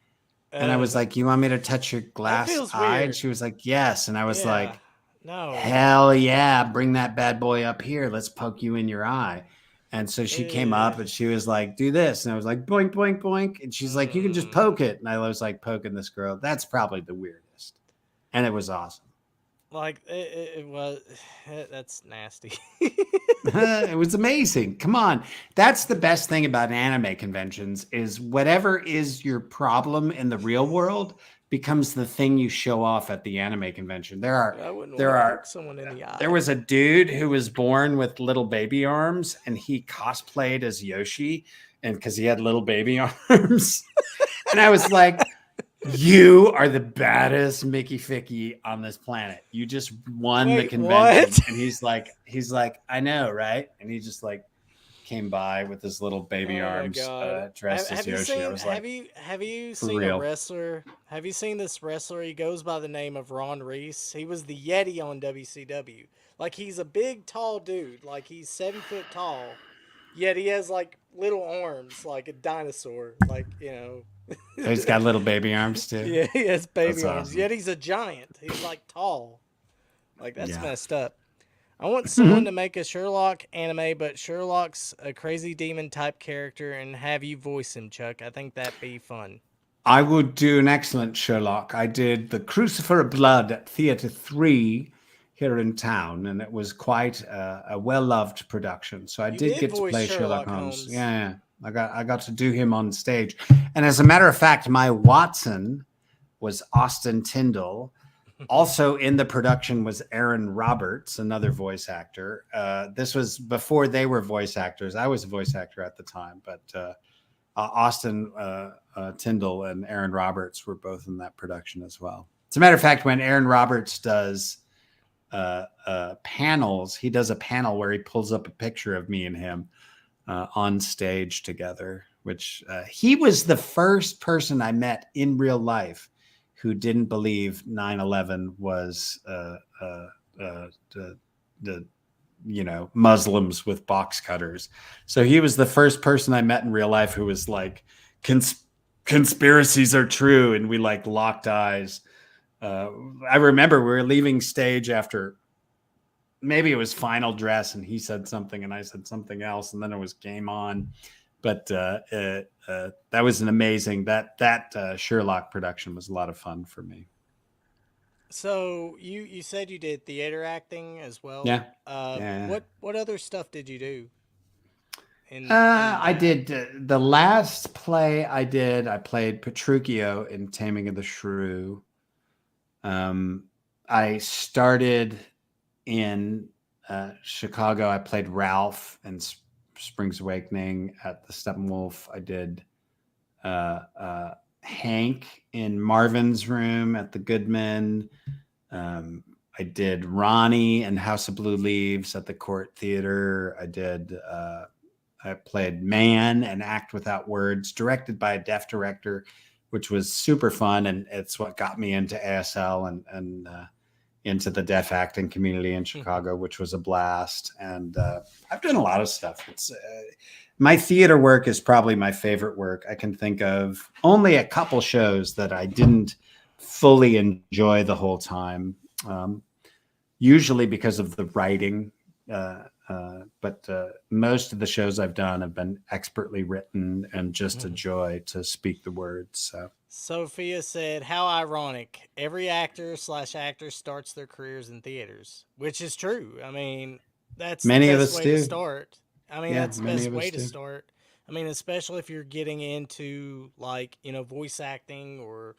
And I was like, you want me to touch your glass eye? Weird. And she was like, yes. And I was like, no. Hell yeah. Bring that bad boy up here. Let's poke you in your eye. And so she came up and she was like, do this. And I was like, boink, boink, boink. And she's like, you can just poke it. And I was like poking this girl. That's probably the weirdest. And it was awesome. Like, it was, that's nasty. It was amazing. Come on. That's the best thing about anime conventions is whatever is your problem in the real world becomes the thing you show off at the anime convention. There was a dude who was born with little baby arms and he cosplayed as Yoshi and because he had little baby arms. And I was like, you are the baddest Mickey Ficky on this planet. You just won the convention. What? And he's like, I know, right? And he just like came by with his little baby arms dressed as Yoshi. I was like, have you seen a wrestler? Have you seen this wrestler? He goes by the name of Ron Reese. He was the Yeti on WCW. Like he's a big, tall dude. Like he's 7 foot tall. Yet he has like little arms, like a dinosaur. Like, you know. He's got little baby arms too. Yeah, he has baby arms. Awesome. Yet he's a giant. He's like tall. Like that's messed up. I want someone to make a Sherlock anime, but Sherlock's a crazy demon type character and have you voice him, Chuck. I think that'd be fun. I would do an excellent Sherlock. I did the Crucifer of Blood at Theatre 3 here in town, and it was quite a well-loved production. So I did get to play Sherlock Holmes. Yeah. I got to do him on stage. And as a matter of fact, my Watson was Austin Tyndall. Also in the production was Aaron Roberts, another voice actor. This was before they were voice actors. I was a voice actor at the time, but Austin Tyndall and Aaron Roberts were both in that production as well. As a matter of fact, when Aaron Roberts does panels, he does a panel where he pulls up a picture of me and him on stage together, which he was the first person I met in real life who didn't believe 9/11 was the Muslims with box cutters. So he was the first person I met in real life who was like, conspiracies are true. And we like locked eyes. I remember we were leaving stage after maybe it was final dress and he said something and I said something else and then it was game on. But that was an amazing, that Sherlock production was a lot of fun for me. So you said you did theater acting as well. Yeah. Yeah. What other stuff did you do in I that? did the last play I did. I played Petruchio in Taming of the Shrew. Um, I started in Chicago. I played Ralph in Spring's Awakening at the Steppenwolf. I did Hank in Marvin's Room at the Goodman. Um, I did Ronnie and House of Blue Leaves at the Court Theater. I played Man and Act Without Words, directed by a deaf director, which was super fun, and it's what got me into ASL and into the deaf acting community in Chicago, which was a blast. And I've done a lot of stuff. It's my theater work is probably my favorite work. I can think of only a couple shows that I didn't fully enjoy the whole time, usually because of the writing. But most of the shows I've done have been expertly written and just a joy to speak the words. So Sophia said, "How ironic! Every actor/actor starts their careers in theaters," which is true. I mean, that's the many of best us way to do. start. I mean, Yeah, that's the many best of us way to do. start. I mean, especially if you're getting into like voice acting or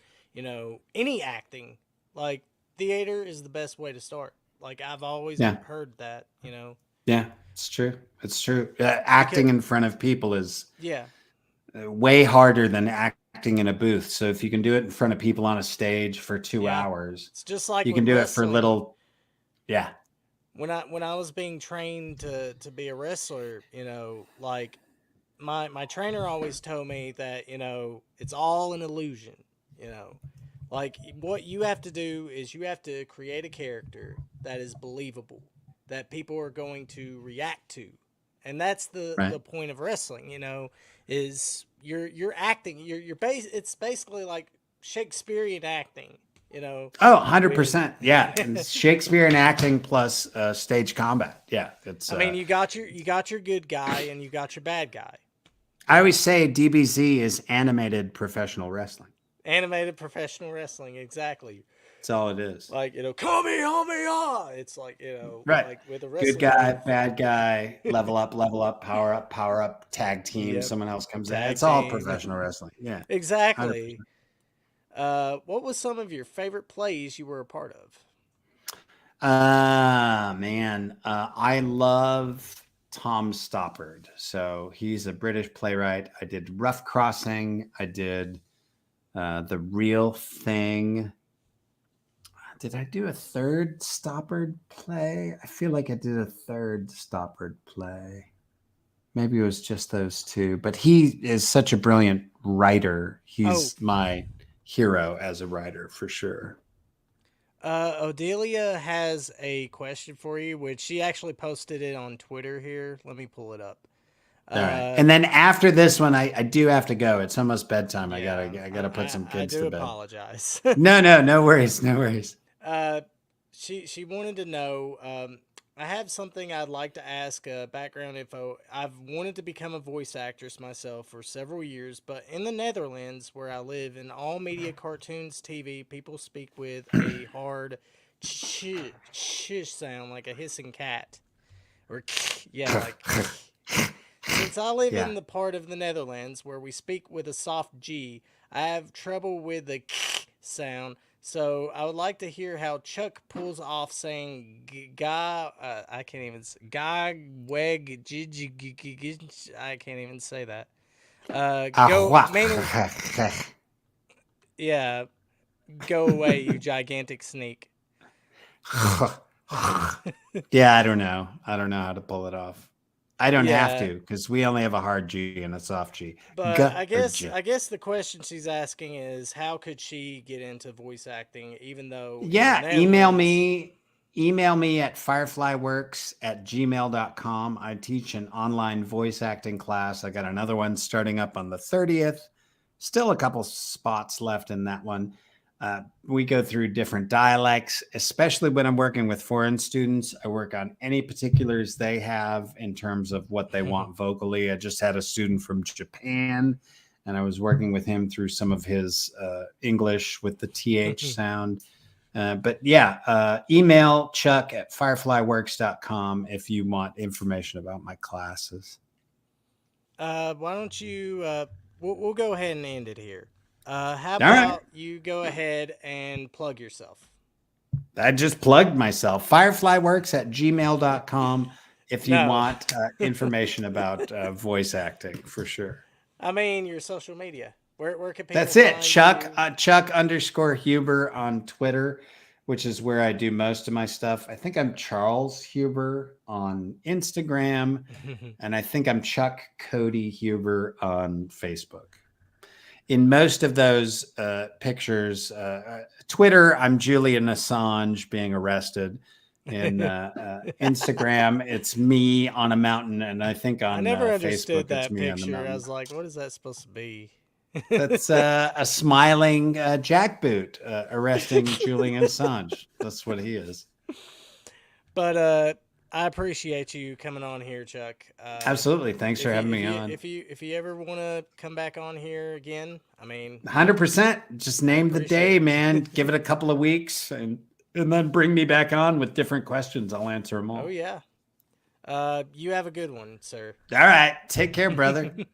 any acting. Like theater is the best way to start. Like I've always Yeah, heard that. yeah, it's true. It's true. Because Acting in front of people is yeah, way harder than acting in a booth. So if you can do it in front of people on a stage for two yeah, hours, it's just like you with can do it for wrestling. little. Yeah, When I was being trained to be a wrestler, like my trainer always told me that it's all an illusion. You know, like what you have to do is you have to create a character that is believable, that people are going to react to, and that's the right. point of wrestling. Is you're acting. You're base. It's basically like Shakespearean acting. Oh, I mean. 100%. Yeah. And Shakespeare and acting plus stage combat. Yeah. It's, I mean, you got your good guy and you got your bad guy. I always say DBZ is animated professional wrestling. Animated professional wrestling, exactly. That's all it is. Like Kamehameha. It's like Right. like with a Good wrestling guy, move. bad guy, level up, power up, tag team. Yep. Someone else comes in. Tag It's all team. professional wrestling. Yeah. 100%. Exactly. What was some of your favorite plays you were a part of? Man. I love Tom Stoppard. So he's a British playwright. I did Rough Crossing. I did The Real Thing. Did I do a third Stoppard play? I feel like I did a third Stoppard play. Maybe it was just those two, but he is such a brilliant writer. Oh, He's my hero as a writer for sure. Odelia has a question for you, which she actually posted it on Twitter here. Let me pull it up. All right. Uh, And then after this one, I do have to go. It's almost bedtime. yeah, I gotta put some I kids do to bed. apologize. No worries. No worries. Uh, she wanted to know. I have something I'd like to ask. Background info. I've wanted to become a voice actress myself for several years, but in the Netherlands, where I live, in all media, cartoons, TV, people speak with a hard ch sound, like a hissing cat, or yeah, like. Since I live Yeah. in the part of the Netherlands where we speak with a soft G, I have trouble with the sound. So I would like to hear how Chuck pulls off saying "ga." I can't even "ga weg I can't even say that. Go mainly, yeah. Go away, you gigantic sneak. Yeah, I don't know. I don't know how to pull it off. I don't have Yeah, to because we only have a hard G and a soft G. G but I or guess J. I guess the question she's asking is how could she get into voice acting even though in the Yeah, Netherlands. email me at fireflyworks@gmail.com. I teach an online voice acting class. I got another one starting up on the 30th. Still a couple spots left in that one. We go through different dialects, especially when I'm working with foreign students. I work on any particulars they have in terms of what they want vocally. I just had a student from Japan, and I was working with him through some of his English with the TH sound. But yeah, email chuck@fireflyworks.com if you want information about my classes. Why don't you? We'll go ahead and end it here. How All right. about you go ahead and plug yourself? I just plugged myself. Fireflyworks@gmail.com if you No, want information about voice acting for sure. I mean your social media. Where can people That's it. find Chuck, you? Chuck_Huber on Twitter, which is where I do most of my stuff. I think I'm Charles Huber on Instagram, and I think I'm Chuck Cody Huber on Facebook. In most of those pictures, Twitter, I'm Julian Assange being arrested. In Instagram, it's me on a mountain, and I think I on never understood Facebook, it's that me on the picture. I mountain. was like, what is that supposed to be? That's a smiling jackboot arresting Julian Assange. That's what he is. But I appreciate you coming on here, Chuck. Absolutely. Thanks for having me on. If you ever want to come back on here again, I mean, 100%. Just I name the day, appreciate it. man. Give it a couple of weeks and then bring me back on with different questions. I'll answer them Oh all. yeah. You have a good one, sir. All right. Take care, brother. Take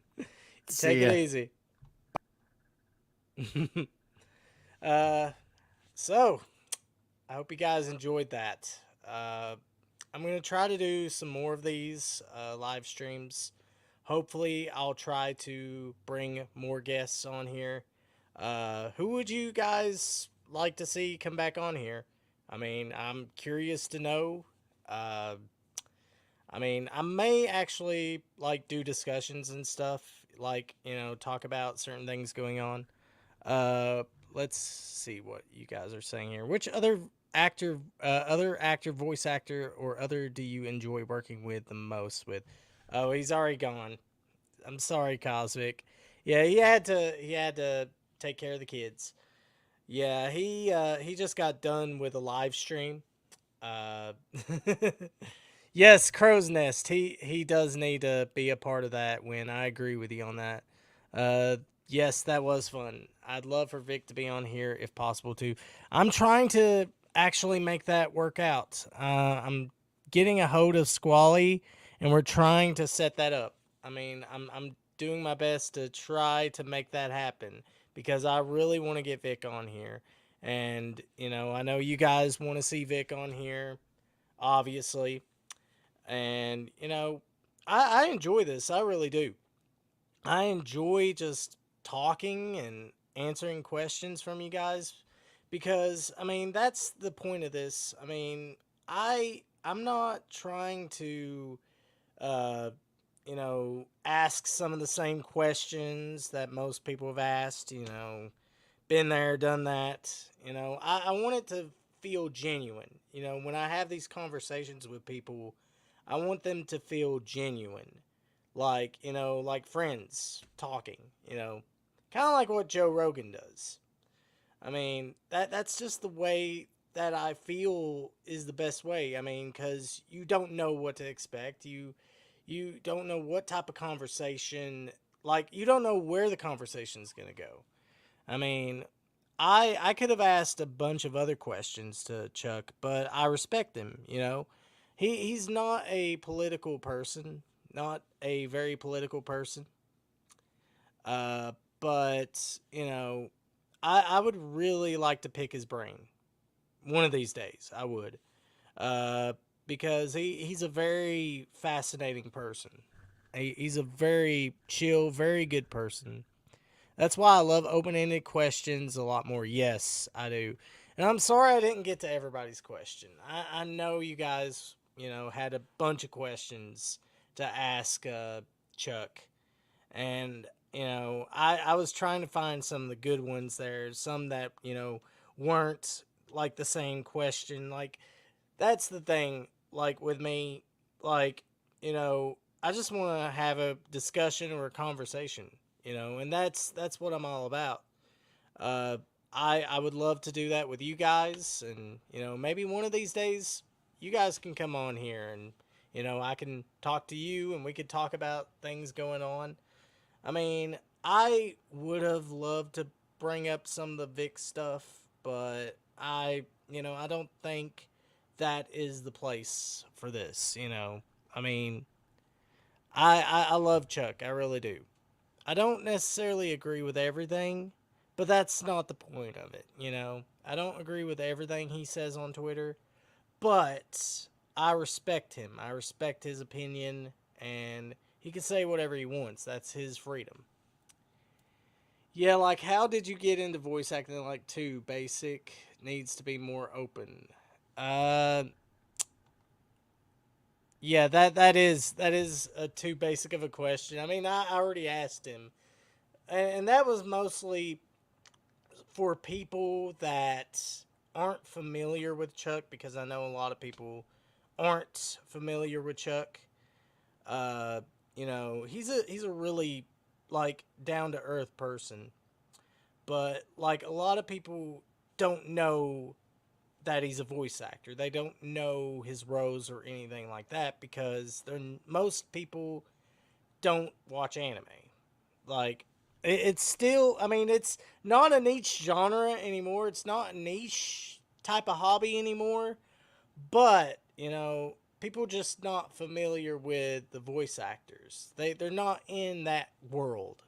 See it ya. easy. uh, so I hope you guys enjoyed that. I'm gonna try to do some more of these live streams. Hopefully, I'll try to bring more guests on here. Who would you guys like to see come back on here? I mean, I'm curious to know. Uh, I mean, I may actually like do discussions and stuff, like talk about certain things going on. Uh, let's see what you guys are saying here. Which other actor, voice actor, or other do you enjoy working with the most? With, oh, he's already gone. I'm sorry, Cosmic. Yeah, he had to take care of the kids. Yeah, he just got done with a live stream. Uh, yes, Crow's Nest. He does need to be a part of that. When I agree with you on that. Uh, yes, that was fun. I'd love for Vic to be on here if possible too. I'm trying to actually make that work out. I'm getting a hold of Squally, and we're trying to set that up. I mean, I'm doing my best to try to make that happen because I really want to get Vic on here. And, I know you guys want to see Vic on here, obviously. And, I enjoy this. I really do. I enjoy just talking and answering questions from you guys because, I mean, that's the point of this. I mean, I'm not trying to uh, ask some of the same questions that most people have asked, been there, done that. I want it to feel genuine. When I have these conversations with people, I want them to feel genuine. Like, like friends talking, kind of like what Joe Rogan does. I mean, that's just the way that I feel is the best way. I mean, because you don't know what to expect. You don't know what type of conversation, like you don't know where the conversation's gonna go. I mean, I could have asked a bunch of other questions to Chuck, but I respect him. He's not a political person, not a very political person. Uh, but I would really like to pick his brain one of these days. I would, uh, because he's a very fascinating person. He's a very chill, very good person. That's why I love open-ended questions a lot more. Yes, I do. And I'm sorry I didn't get to everybody's question. I know you guys, had a bunch of questions to ask Chuck. And, I was trying to find some of the good ones there. Some that, weren't like the same question. Like, that's the thing, like, with me. Like, I just want to have a discussion or a conversation, and that's what I'm all about. uh I would love to do that with you guys, and maybe one of these days you guys can come on here, and I can talk to you and we could talk about things going on. I mean, I would have loved to bring up some of the Vic stuff, but I don't think that is the place for this. I mean, I love Chuck. I really do. I don't necessarily agree with everything, but that's not the point of it. I don't agree with everything he says on Twitter, but I respect him. I respect his opinion, and he can say whatever he wants. That's his freedom. Yeah, like, how did you get into voice acting? Like, too basic, needs to be more open. Uh, yeah, that is a too basic of a question. I mean, I already asked him, and that was mostly for people that aren't familiar with Chuck, because I know a lot of people aren't familiar with Chuck. Uh, he's a really, like, down to earth person, but, like, a lot of people don't know that he's a voice actor. They don't know his roles or anything like that, because most people don't watch anime. Like, it's still, I mean, it's not a niche genre anymore. It's not a niche type of hobby anymore. But, people just not familiar with the voice actors. They're not in that world.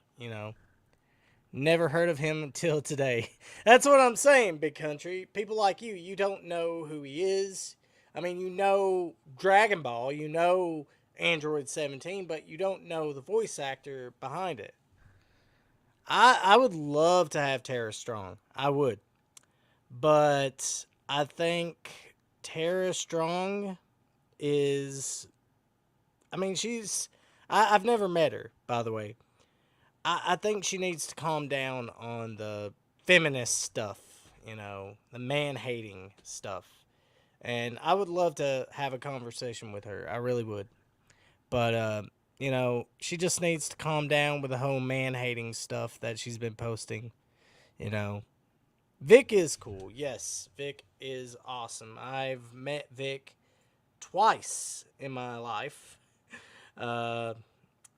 Never heard of him until today. That's what I'm saying, Big Country. People like you don't know who he is. I mean, you know Dragon Ball, you know Android 17, but you don't know the voice actor behind it. I would love to have Tara Strong. I would. But I think Tara Strong is. I mean, she's. I've never met her, by the way. I think she needs to calm down on the feminist stuff, the man hating stuff. And I would love to have a conversation with her. I really would. But, she just needs to calm down with the whole man hating stuff that she's been posting. You know, Vic is cool. Yes, Vic is awesome. I've met Vic twice in my life. Uh,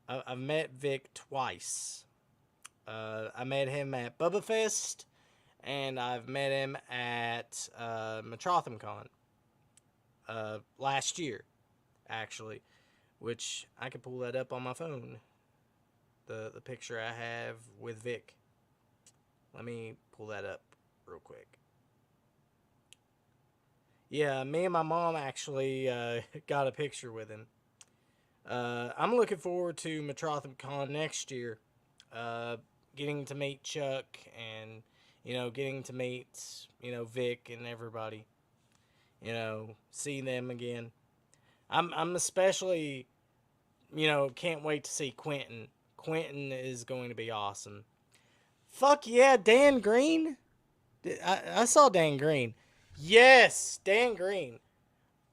I've met Vic twice. I met him at Bubba Fest, and I've met him at Metrothemcon last year, actually, which I could pull that up on my phone. The picture I have with Vic. Let me pull that up real quick. Yeah, me and my mom actually got a picture with him. I'm looking forward to Metrothemcon next year. Uh, Getting to meet Chuck and, getting to meet, Vic and everybody. See them again. I'm especially, can't wait to see Quentin. Quentin is going to be awesome. Fuck yeah, Dan Green? I saw Dan Green. Yes, Dan Green.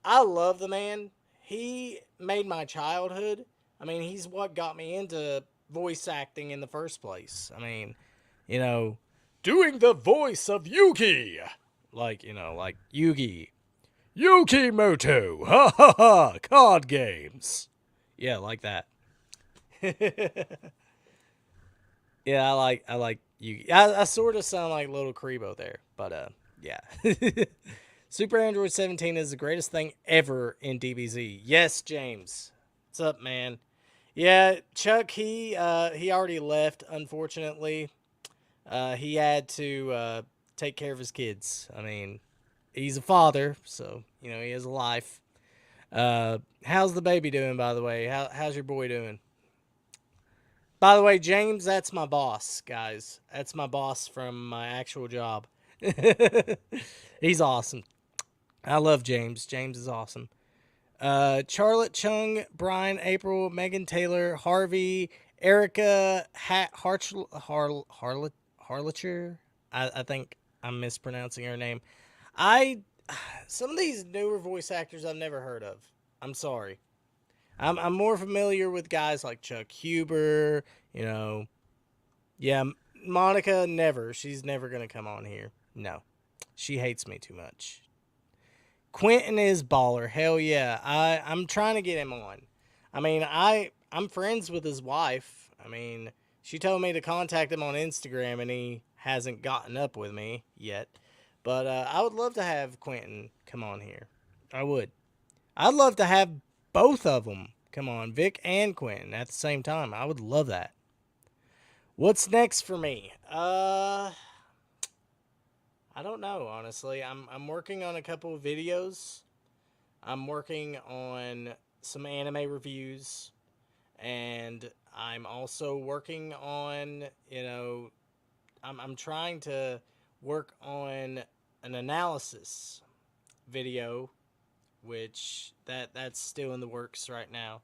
I love the man. He made my childhood. I mean, he's what got me into voice acting in the first place. I mean, you know, doing the voice of Yugi. Like Yugi. Yuki Moto. Ha ha ha. Card games. Yeah, like that. Yeah, I like Yugi. I sort of sound like Little Kribo there, but yeah. Super Android 17 is the greatest thing ever in DBZ. Yes, James. What's up, man? Yeah, Chuck, he already left, unfortunately. He had to take care of his kids. I mean, he's a father, so, he has a life. How's the baby doing, by the way? How's your boy doing? By the way, James, that's my boss, guys. That's my boss from my actual job. He's awesome. I love James. James is awesome. Charlotte Chung, Brian, April, Megan Taylor, Harvey, Erica, Harlacher. I think I'm mispronouncing her name. I Some of these newer voice actors I've never heard of. I'm sorry. I'm more familiar with guys like Chuck Huber. Yeah, Monica never. She's never gonna come on here. No, she hates me too much. Quentin is baller. Hell yeah. I'm trying to get him on. I mean, I'm friends with his wife. I mean, she told me to contact him on Instagram, and he hasn't gotten up with me yet. But I would love to have Quentin come on here. I would. I'd love to have both of them come on, Vic and Quentin at the same time. I would love that. What's next for me? I don't know, honestly. I'm working on a couple of videos. I'm working on some anime reviews, and I'm also working on, I'm trying to work on an analysis video, which that's still in the works right now.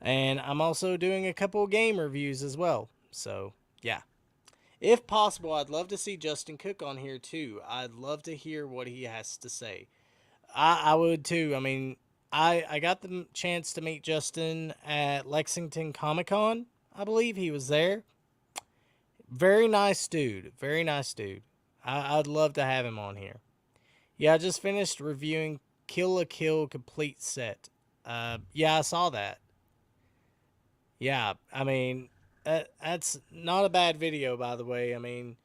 And I'm also doing a couple of game reviews as well. So, yeah. If possible, I'd love to see Justin Cook on here too. I'd love to hear what he has to say. I would too. I mean, I got the chance to meet Justin at Lexington Comic Con. I believe he was there. Very nice dude. Very nice dude. I'd love to have him on here. Yeah, I just finished reviewing Kill la Kill Complete Set. Yeah, I saw that. Yeah, I mean, that's not a bad video, by the way. I mean,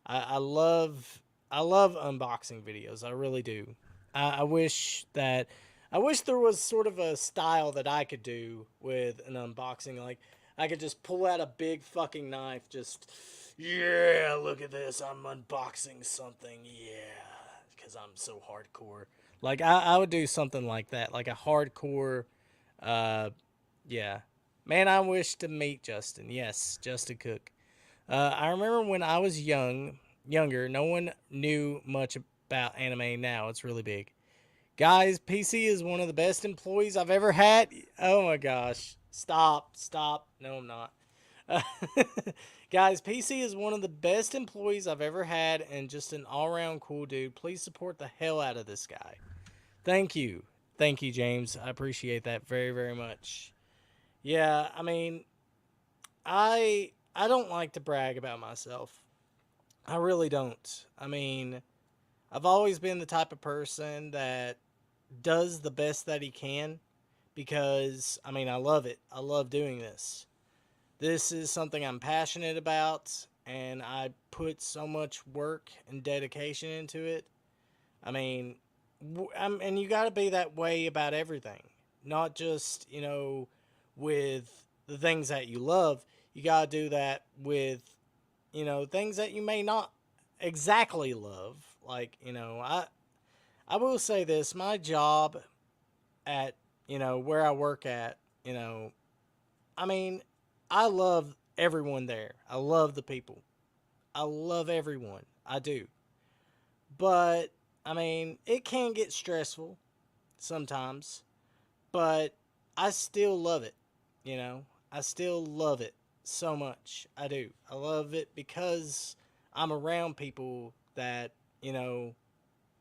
I love unboxing videos. I really do. I wish that I wish there was sort of a style that I could do with an unboxing. Like I could just pull out a big fucking knife, just yeah, look at this. I'm unboxing something. Yeah, because I'm so hardcore. Like I would do something like that, like a hardcore. Uh, yeah, man. I wish to meet Justin. Yes, Justin Cook. I remember when I was younger, no one knew much about anime. Now it's really big. Guys, PC is one of the best employees I've ever had. Oh my gosh. Stop, stop. No, I'm not. Uh, Guys, PC is one of the best employees I've ever had and just an all around cool dude. Please support the hell out of this guy. Thank you. Thank you, James. I appreciate that very, very much. Yeah, I mean, I don't like to brag about myself. I really don't. I mean, I've always been the type of person that does the best that he can because, I mean, I love it. I love doing this. This is something I'm passionate about, and I put so much work and dedication into it. I mean, and you got to be that way about everything, not just, with the things that you love. You got to do that with things that you may not exactly love. Like, I will say this, my job at, where I work at, I mean, I love everyone there. I love the people. I love everyone. I do. But, I mean, it can get stressful sometimes, but I still love it, you know? I still love it so much. I do. I love it because I'm around people that,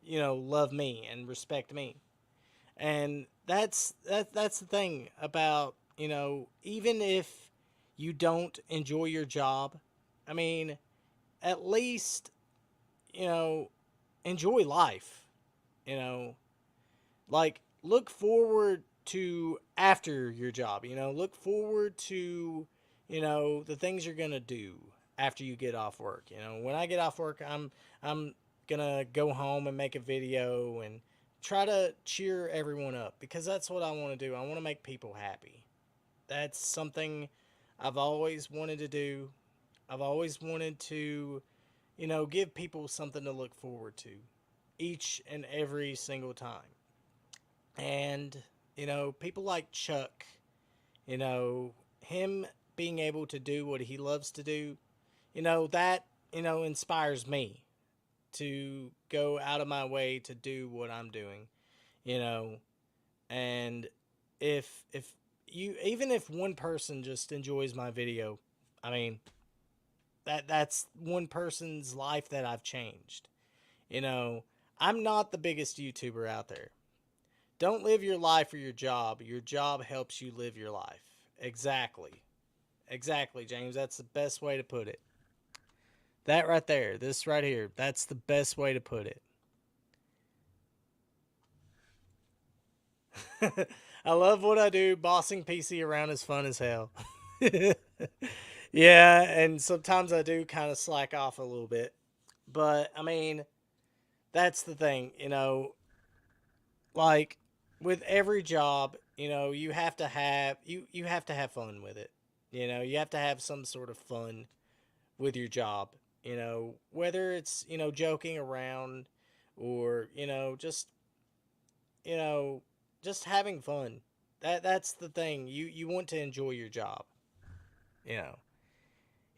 love me and respect me. And that's the thing about, even if you don't enjoy your job, I mean, at least, you know, enjoy life, you know, like look forward to after your job, look forward to, the things you're going to do after you get off work. When I get off work, I'm going to go home and make a video and try to cheer everyone up because that's what I want to do. I want to make people happy. That's something I've always wanted to do. I've always wanted to, give people something to look forward to each and every single time. And, people like Chuck, him being able to do what he loves to do, that, inspires me to go out of my way to do what I'm doing, you know. And if you even if one person just enjoys my video, I mean, that's one person's life that I've changed. You know, I'm not the biggest YouTuber out there. Don't live your life for your job. Your job helps you live your life. Exactly. Exactly, James. That's the best way to put it. That right there, this right here, that's the best way to put it. I love what I do. Bossing PC around is fun as hell. Yeah, and sometimes I do kind of slack off a little bit. But, I mean, that's the thing, like with every job, you have to have you have to have fun with it. You have to have some sort of fun with your job. Whether it's, joking around or, you know, just having fun. That's the thing. You want to enjoy your job. You know.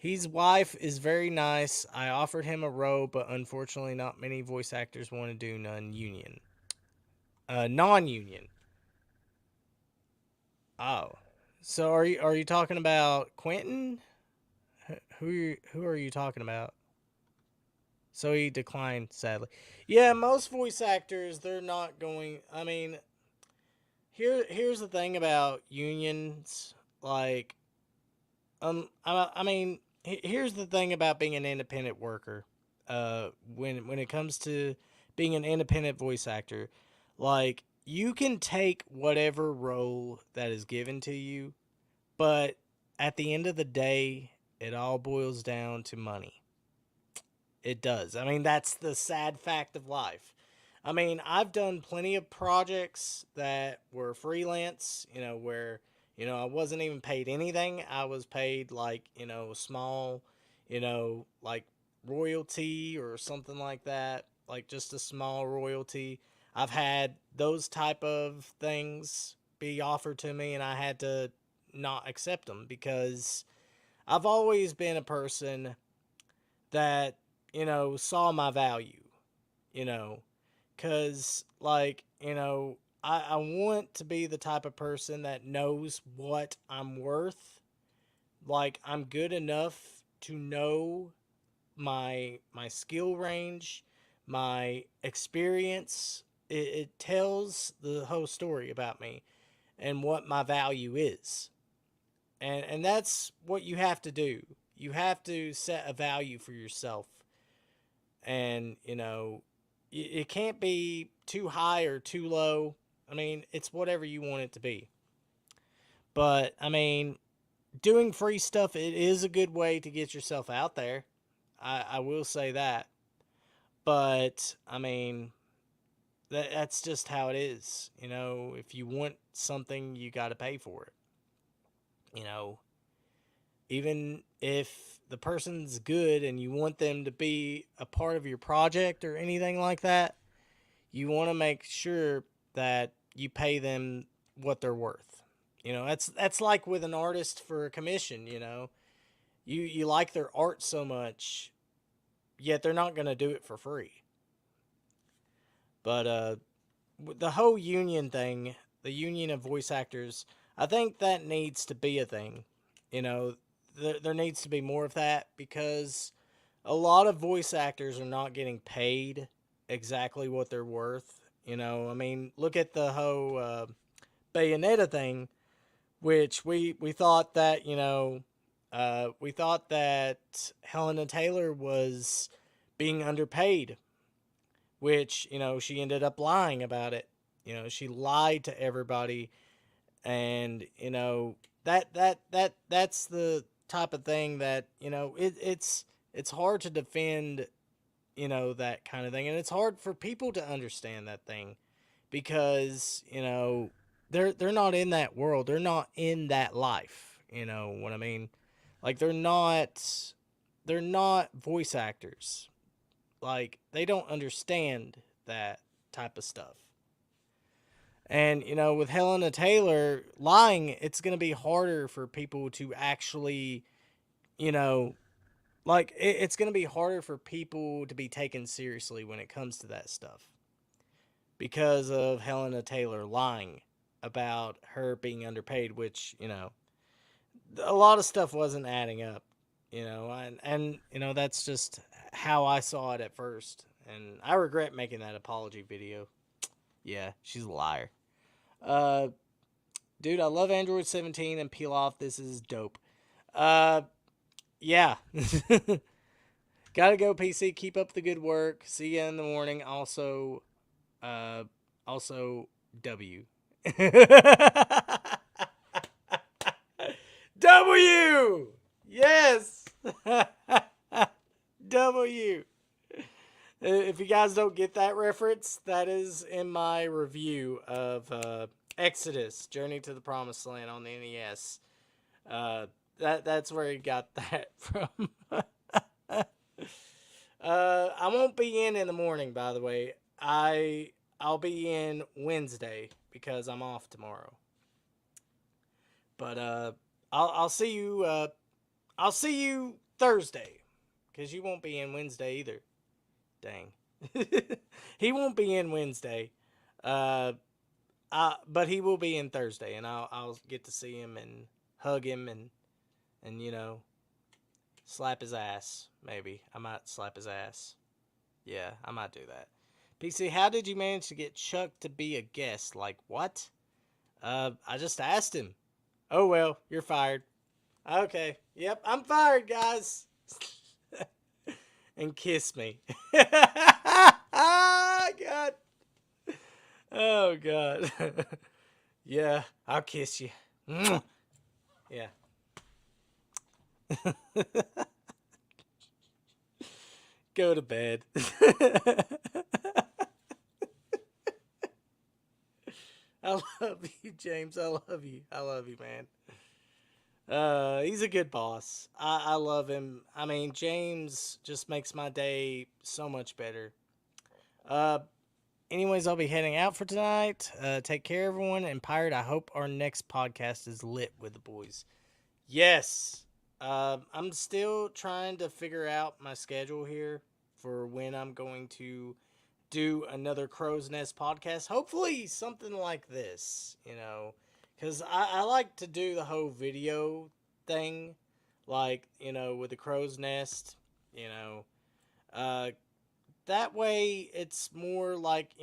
His wife is very nice. I offered him a role, but unfortunately, not many voice actors want to do non-union. Oh, so are you talking about Quentin? Who are you talking about? So he declined, sadly. Yeah, most voice actors, they're not going. I mean, here's the thing about unions. Like, I mean, here's the thing about being an independent worker. When it comes to being an independent voice actor, like you can take whatever role that is given to you, but at the end of the day, it all boils down to money. It does. I mean, that's the sad fact of life. I mean, I've done plenty of projects that were freelance, where, I wasn't even paid anything. I was paid like, small, like royalty or something like that, like just a small royalty. I've had those type of things be offered to me and I had to not accept them because I've always been a person that, saw my value, you know, because, like, I want to be the type of person that knows what I'm worth. Like, I'm good enough to know my skill range, my experience. It tells the whole story about me and what my value is. And that's what you have to do. You have to set a value for yourself. And, it can't be too high or too low. I mean, it's whatever you want it to be. But, I mean, doing free stuff, it is a good way to get yourself out there. I will say that. But, I mean, that's just how it is. If you want something, you got to pay for it. You know, even if the person's good and you want them to be a part of your project or anything like that, you want to make sure that you pay them what they're worth. That's like with an artist for a commission. You like their art so much, yet they're not going to do it for free. But the whole union thing, the union of voice actors, I think that needs to be a thing. There needs to be more of that because a lot of voice actors are not getting paid exactly what they're worth. I mean, look at the whole Bayonetta thing, which we thought that, we thought that Helena Taylor was being underpaid, which, she ended up lying about it. She lied to everybody, and, that's the type of thing that, it's hard to defend, that kind of thing, and it's hard for people to understand that thing because, they're not in that world. They're not in that life. You know what I mean? Like they're not voice actors. Like they don't understand that type of stuff. And with Helena Taylor lying, it's going to be harder for people to actually, you know, like it's going to be harder for people to be taken seriously when it comes to that stuff because of Helena Taylor lying about her being underpaid, which, a lot of stuff wasn't adding up, and that's just how I saw it at first. And I regret making that apology video. Yeah, she's a liar. Uh, Dude, I love Android 17 and Peel Off. This is dope. Uh, yeah. Gotta go, PC. Keep up the good work. See you in the morning. Also, uh, W. W! Yes! W. If you guys don't get that reference, that is in my review of Exodus: Journey to the Promised Land on the NES. That's where he got that from. I won't be in the morning, by the way. I'll be in Wednesday because I'm off tomorrow. But I'll see you. I'll see you Thursday because you won't be in Wednesday either. Dang, he won't be in Wednesday. Uh, but he will be in Thursday, and I'll get to see him and hug him and slap his ass. Maybe I might slap his ass. Yeah, I might do that. PC, how did you manage to get Chuck to be a guest? Like what? I just asked him. Oh well, you're fired. Okay. Yep, I'm fired, guys. And kiss me. Ah, God. Oh God. Yeah, I'll kiss you. Yeah. Go to bed. I love you, James. I love you. I love you, man. He's a good boss. I love him. I mean, James just makes my day so much better. Uh, anyways, I'll be heading out for tonight. Take care, everyone. And Pirate, I hope our next podcast is lit with the boys. Yes. I'm still trying to figure out my schedule here for when I'm going to do another Crow's Nest podcast. Hopefully, something like this, because I like to do the whole video thing, like, with the Crow's Nest, you know. Uh, that way, it's more like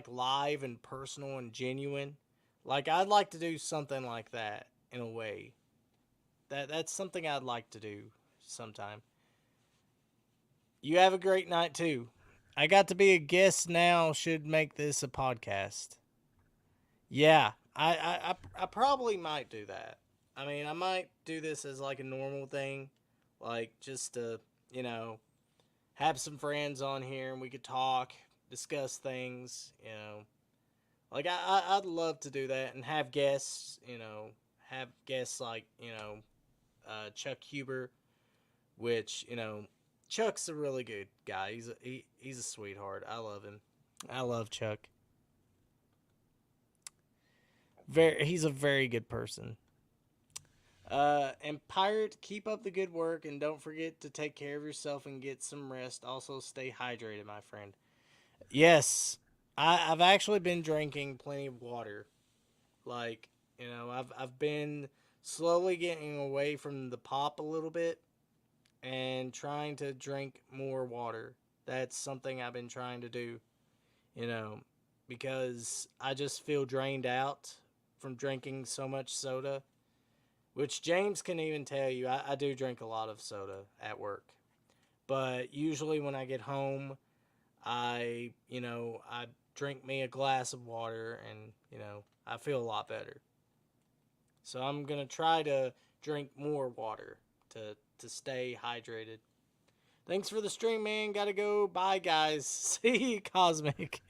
live and personal and genuine. Like, I'd like to do something like that in a way. That's something I'd like to do sometime. You have a great night too. I got to be a guest now. Should make this a podcast. Yeah, I probably might do that. I mean, I might do this as like a normal thing, like just to you know have some friends on here and we could talk, discuss things. Like I'd love to do that and have guests. Have guests like Chuck Huber, which Chuck's a really good guy. He's a sweetheart. I love him. I love Chuck. He's a very good person. And Pirate, keep up the good work and don't forget to take care of yourself and get some rest. Also, stay hydrated, my friend. Yes, I've actually been drinking plenty of water. Like I've been slowly getting away from the pop a little bit and trying to drink more water. That's something I've been trying to do, you know, because I just feel drained out from drinking so much soda, which James can even tell you. I do drink a lot of soda at work. But usually when I get home, I drink me a glass of water and, I feel a lot better. So I'm going to try to drink more water to stay hydrated. Thanks for the stream, man. Gotta go. Bye, guys. See you, Cosmic.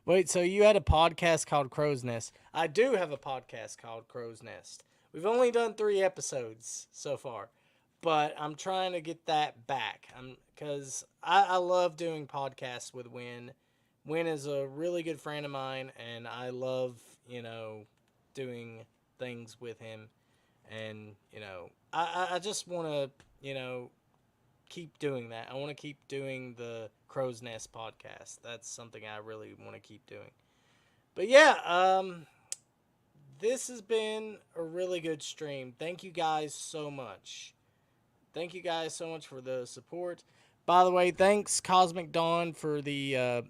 Wait, so you had a podcast called Crow's Nest? I do have a podcast called Crow's Nest. We've only done 3 episodes so far, but I'm trying to get that back. Because I love doing podcasts with Win. Win is a really good friend of mine, and I love, doing things with him. And, I just want to, keep doing that. I want to keep doing the Crow's Nest podcast. That's something I really want to keep doing. But yeah, this has been a really good stream. Thank you guys so much. Thank you guys so much for the support. By the way, thanks Cosmic Dawn for the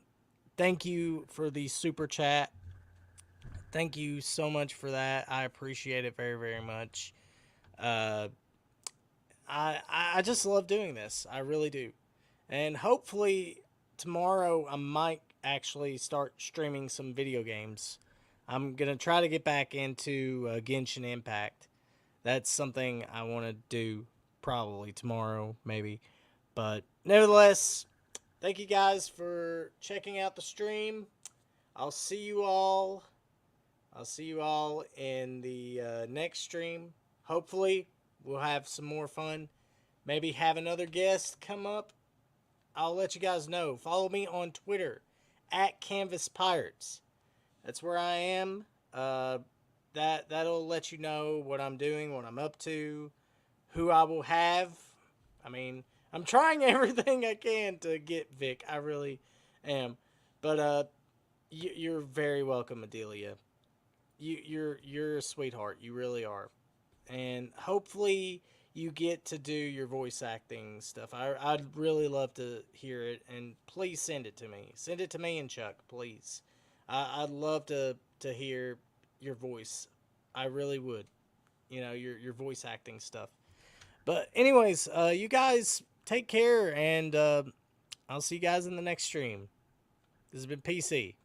thank you for the super chat. Thank you so much for that. I appreciate it very, very much. Uh, I just love doing this. I really do. And hopefully tomorrow I might actually start streaming some video games. I'm going to try to get back into Genshin Impact. That's something I want to do probably tomorrow, maybe. But nevertheless, thank you guys for checking out the stream. I'll see you all. I'll see you all in the next stream. Hopefully, we'll have some more fun. Maybe have another guest come up. I'll let you guys know. Follow me on Twitter at Canvas Pirates. That's where I am. That'll let you know what I'm doing, what I'm up to, who I will have. I mean, I'm trying everything I can to get Vic. I really am. But you're very welcome, Adelia. You're a sweetheart. You really are. And hopefully you get to do your voice acting stuff. I'd really love to hear it, and please send it to me. Send it to me and Chuck, please. I'd love to hear your voice. I really would. You know, your voice acting stuff. But anyways, you guys take care, and I'll see you guys in the next stream. This has been PC.